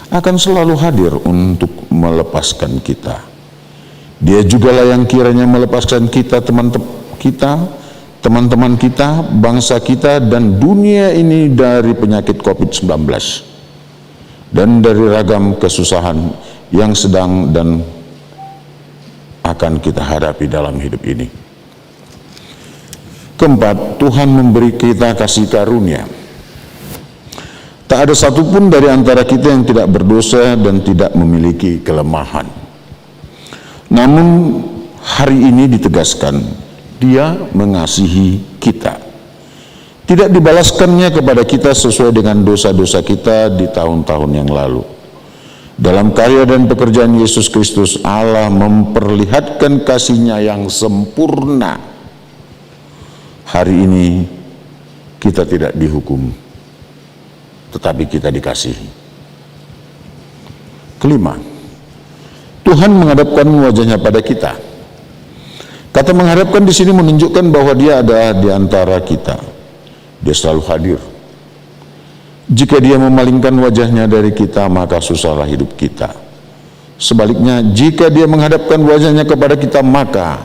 akan selalu hadir untuk melepaskan kita. Dia jugalah yang kiranya melepaskan kita, teman-teman kita, bangsa kita, dan dunia ini dari penyakit COVID-19 dan dari ragam kesusahan yang sedang dan akan kita hadapi dalam hidup ini. Keempat, Tuhan memberi kita kasih karunia. Tak ada satupun dari antara kita yang tidak berdosa dan tidak memiliki kelemahan. Namun hari ini ditegaskan, Dia mengasihi kita. Tidak dibalaskannya kepada kita sesuai dengan dosa-dosa kita di tahun-tahun yang lalu. Dalam karya dan pekerjaan Yesus Kristus, Allah memperlihatkan kasih-Nya yang sempurna. Hari ini kita tidak dihukum, tetapi kita dikasihi. Kelima, Tuhan menghadapkan wajahnya pada kita. Kata menghadapkan di sini menunjukkan bahwa Dia ada di antara kita. Dia selalu hadir. Jika Dia memalingkan wajahnya dari kita, maka susahlah hidup kita. Sebaliknya, jika Dia menghadapkan wajahnya kepada kita, maka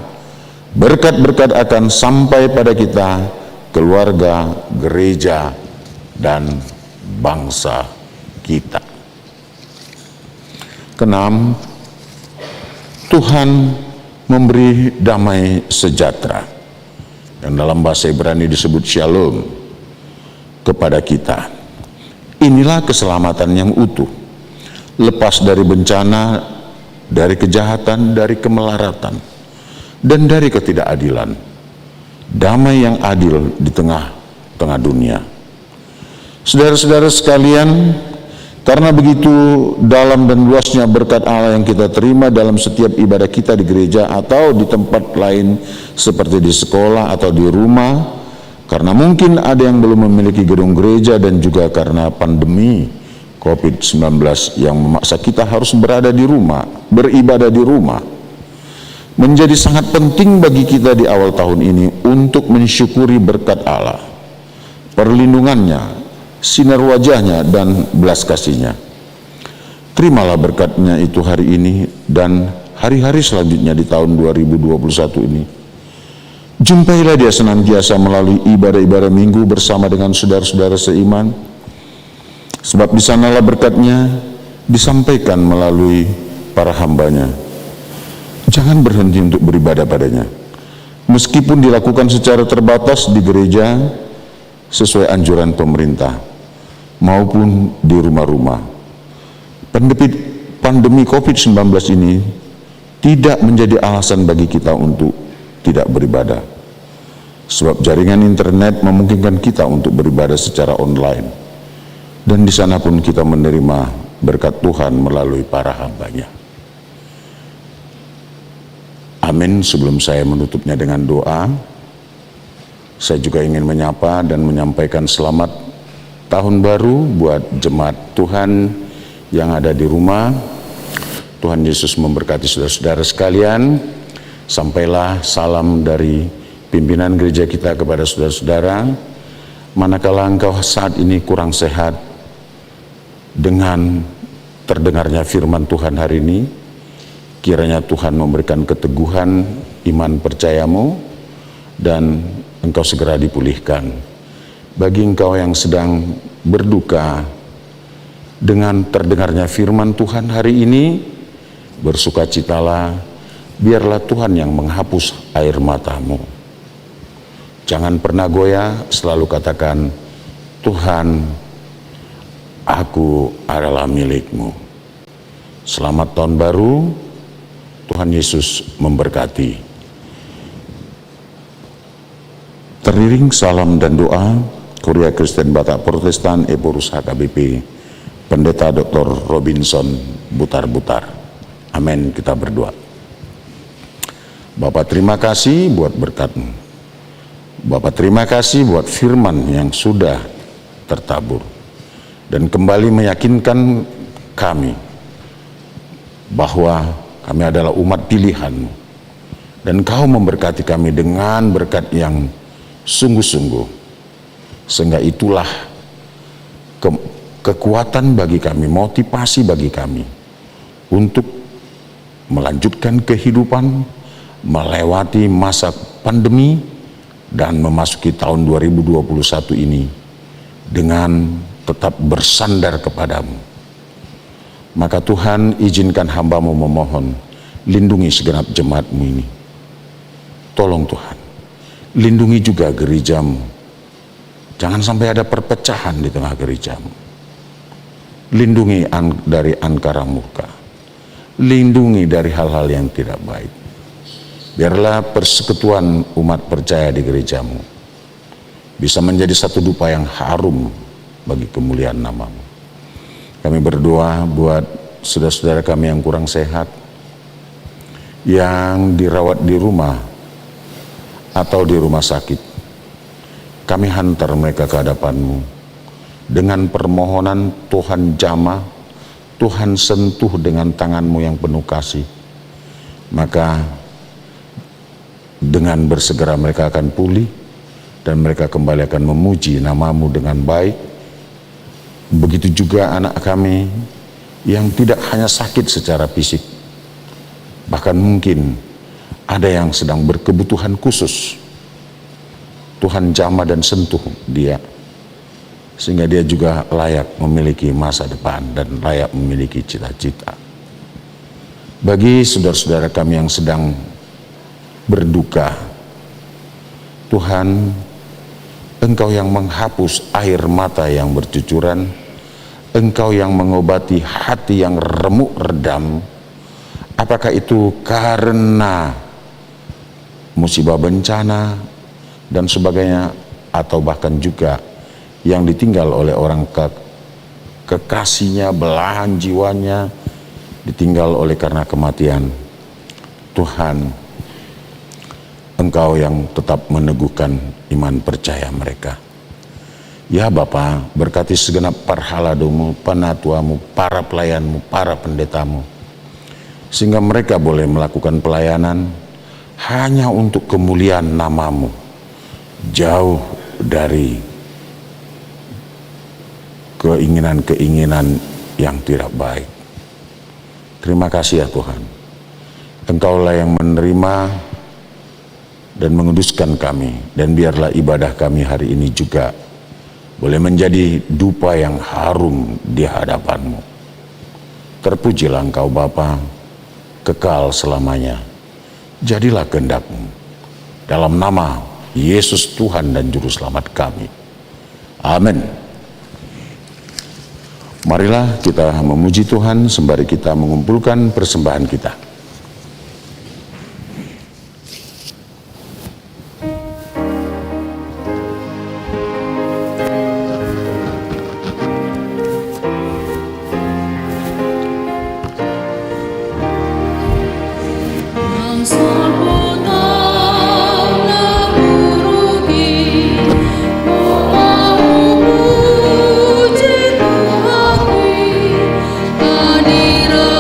berkat-berkat akan sampai pada kita, keluarga, gereja, dan bangsa kita. Keenam, Tuhan memberi damai sejahtera yang dalam bahasa Ibrani disebut shalom kepada kita. Inilah keselamatan yang utuh, lepas dari bencana, dari kejahatan, dari kemelaratan, dan dari ketidakadilan. Damai yang adil di tengah-tengah dunia. Saudara-saudara sekalian, karena begitu dalam dan luasnya berkat Allah yang kita terima dalam setiap ibadah kita di gereja atau di tempat lain seperti di sekolah atau di rumah, karena mungkin ada yang belum memiliki gedung gereja dan juga karena pandemi COVID-19 yang memaksa kita harus berada di rumah, beribadah di rumah, menjadi sangat penting bagi kita di awal tahun ini untuk mensyukuri berkat Allah, perlindungannya, sinar wajahnya, dan belas kasihnya. Terimalah berkatnya itu hari ini dan hari-hari selanjutnya di tahun 2021 ini. Jumpailah Dia senantiasa melalui ibadah-ibadah minggu bersama dengan saudara-saudara seiman, sebab di sanalah berkatnya disampaikan melalui para hambanya. Jangan berhenti untuk beribadah padanya, meskipun dilakukan secara terbatas di gereja sesuai anjuran pemerintah maupun di rumah-rumah. Pandemi COVID-19 ini tidak menjadi alasan bagi kita untuk tidak beribadah, sebab jaringan internet memungkinkan kita untuk beribadah secara online, dan di sana pun kita menerima berkat Tuhan melalui para hambanya. Amin. Sebelum saya menutupnya dengan doa, saya juga ingin menyapa dan menyampaikan selamat tahun baru buat jemaat Tuhan yang ada di rumah. Tuhan Yesus memberkati saudara-saudara sekalian. Sampailah salam dari pimpinan gereja kita, kepada saudara-saudara, manakala engkau saat ini kurang sehat, dengan terdengarnya firman Tuhan hari ini, kiranya Tuhan memberikan keteguhan iman percayamu dan engkau segera dipulihkan. Bagi engkau yang sedang berduka dengan terdengarnya firman Tuhan hari ini, bersukacitalah, biarlah Tuhan yang menghapus air matamu. Jangan pernah goyah, selalu katakan, Tuhan, aku adalah milikmu. Selamat tahun baru, Tuhan Yesus memberkati. Teriring salam dan doa, Kuria Kristen Batak Protestan Eborus HKBP, Pendeta Dr. Robinson Butar-Butar. Amin, kita berdoa. Bapak terima kasih buat berkat-Mu. Bapak terima kasih buat firman yang sudah tertabur dan kembali meyakinkan kami bahwa kami adalah umat pilihan-Mu, dan Kau memberkati kami dengan berkat yang sungguh-sungguh, sehingga itulah kekuatan bagi kami, motivasi bagi kami untuk melanjutkan kehidupan, melewati masa pandemi, dan memasuki tahun 2021 ini dengan tetap bersandar kepadamu. Maka Tuhan, izinkan hamba-Mu memohon, lindungi segenap jemaat-Mu ini. Tolong Tuhan, lindungi juga gereja-Mu. Jangan sampai ada perpecahan di tengah gereja-Mu. Lindungi dari angkara murka. Lindungi dari hal-hal yang tidak baik. Biarlah persekutuan umat percaya di gereja-Mu bisa menjadi satu dupa yang harum bagi kemuliaan nama-Mu. Kami berdoa buat saudara-saudara kami yang kurang sehat, yang dirawat di rumah atau di rumah sakit. Kami hantar mereka ke hadapan-Mu dengan permohonan, Tuhan jamah, Tuhan sentuh dengan tangan-Mu yang penuh kasih. Maka dengan bersegera mereka akan pulih dan mereka kembali akan memuji nama-Mu dengan baik. Begitu juga anak kami yang tidak hanya sakit secara fisik, bahkan mungkin ada yang sedang berkebutuhan khusus. Tuhan jamah dan sentuh dia, sehingga dia juga layak memiliki masa depan dan layak memiliki cita-cita. Bagi saudara-saudara kami yang sedang berduka, Tuhan, Engkau yang menghapus air mata yang bercucuran, Engkau yang mengobati hati yang remuk redam. Apakah itu karena musibah bencana dan sebagainya, atau bahkan juga yang ditinggal oleh orang kekasihnya, belahan jiwanya ditinggal oleh karena kematian. Tuhan, Engkau yang tetap meneguhkan iman percaya mereka. Ya Bapa, berkati segenap parhaladu-Mu, penatua-Mu, para pelayan-Mu, para pendeta-Mu, sehingga mereka boleh melakukan pelayanan hanya untuk kemuliaan nama-Mu, jauh dari keinginan-keinginan yang tidak baik. Terima kasih ya Tuhan, Engkaulah yang menerima dan menguduskan kami, dan biarlah ibadah kami hari ini juga boleh menjadi dupa yang harum di hadapan-Mu. Terpujilah Engkau Bapa, kekal selamanya. Jadilah kehendak-Mu, dalam nama Yesus Tuhan dan Juru Selamat kami. Amin. Marilah kita memuji Tuhan sembari kita mengumpulkan persembahan kita.
Adira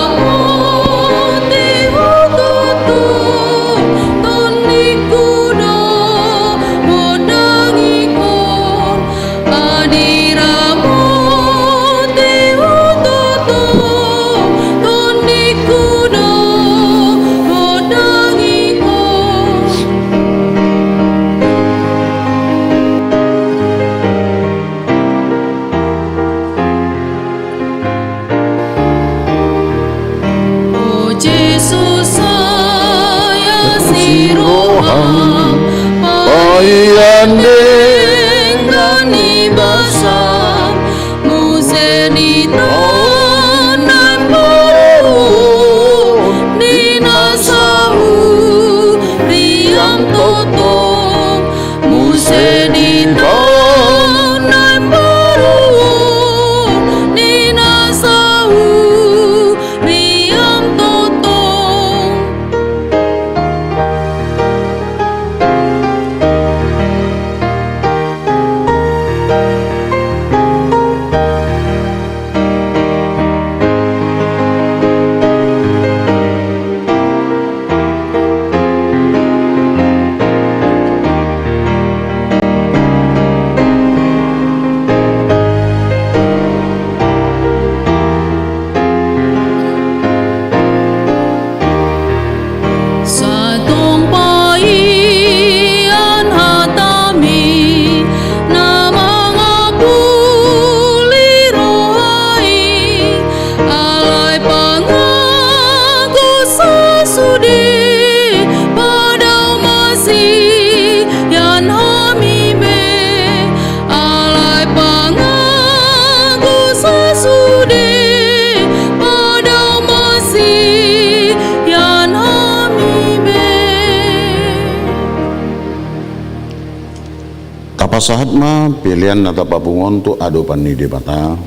pasahat ma pilihan nata papungon tu adopan ni debata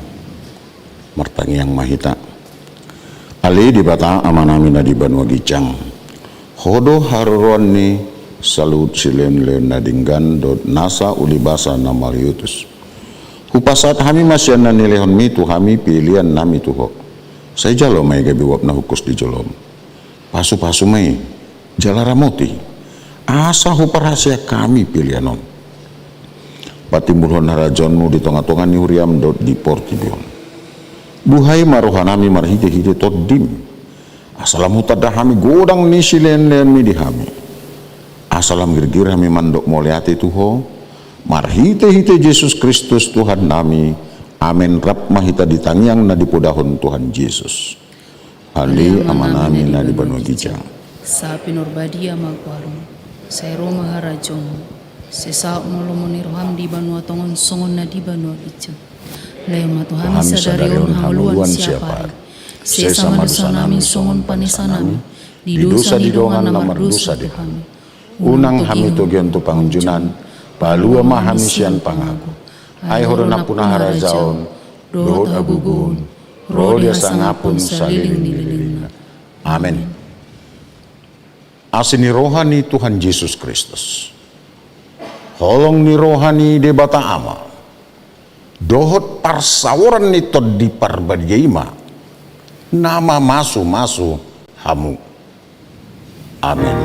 martangi yang mahita ali debata amanami na di Banua Gicang hodo haruan ni salut silen len nadinggan dot nasa ulibasa na Mariutus hupasat hami masyan na nilehon mi tu hami pilihan nami tuho saya jalo may gabiwap na hukus di jolom pasu-pasu may jalaramoti asa huparasya kami pilihanon patimbulhon harajonmu di tengah-tengah ni huriam dot di portibion buhay marohanami marhite-hite tot dim asalam hutada hami godang ni silen-len mi di hami asalam girgir hami mandok moliate tuho marhite-hite Yesus Kristus Tuhan nami amen rap mahita ditangiang na dipodahon Tuhan Yesus ali amanami na di Banua Gicang
sa pinurbadia magwarong sa Roma harajong sesa nolomoni roham di Banua Tongon songon na di Banua Gicang layo matuhami sadarion hamuluan siapa sesa madusa nami songon panesa nami di dosa di dongan namar dosa di kami
unang hami togion tu pangunjunan palua mahami sian pangaku ay horona punahara jaon dohot agugun rodia sangapun saliling nililingna amin. Asini rohani Tuhan Yesus Kristus holong ni rohani debata ama dohot parsawaran ni tod di parbadyaima nama masu hamu amin.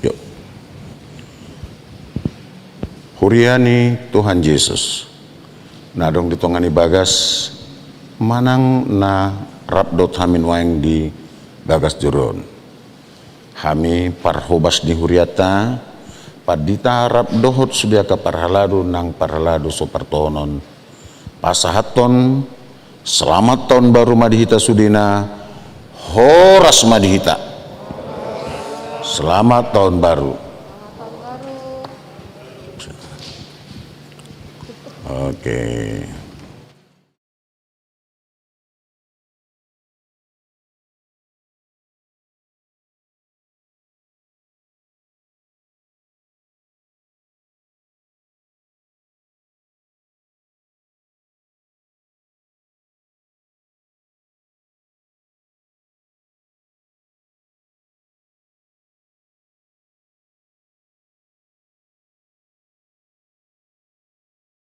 Yuk. Huriani Tuhan Yesus nadong ditongani bagas manang na rapdot hamin waeng di bagas juron hami parhobas di huriata padita rapdohot sudia ka parhaladu nang parhaladu so partonon pasahaton selamat tahun baru madihita sudina horas madihita selamat tahun baru. Oke.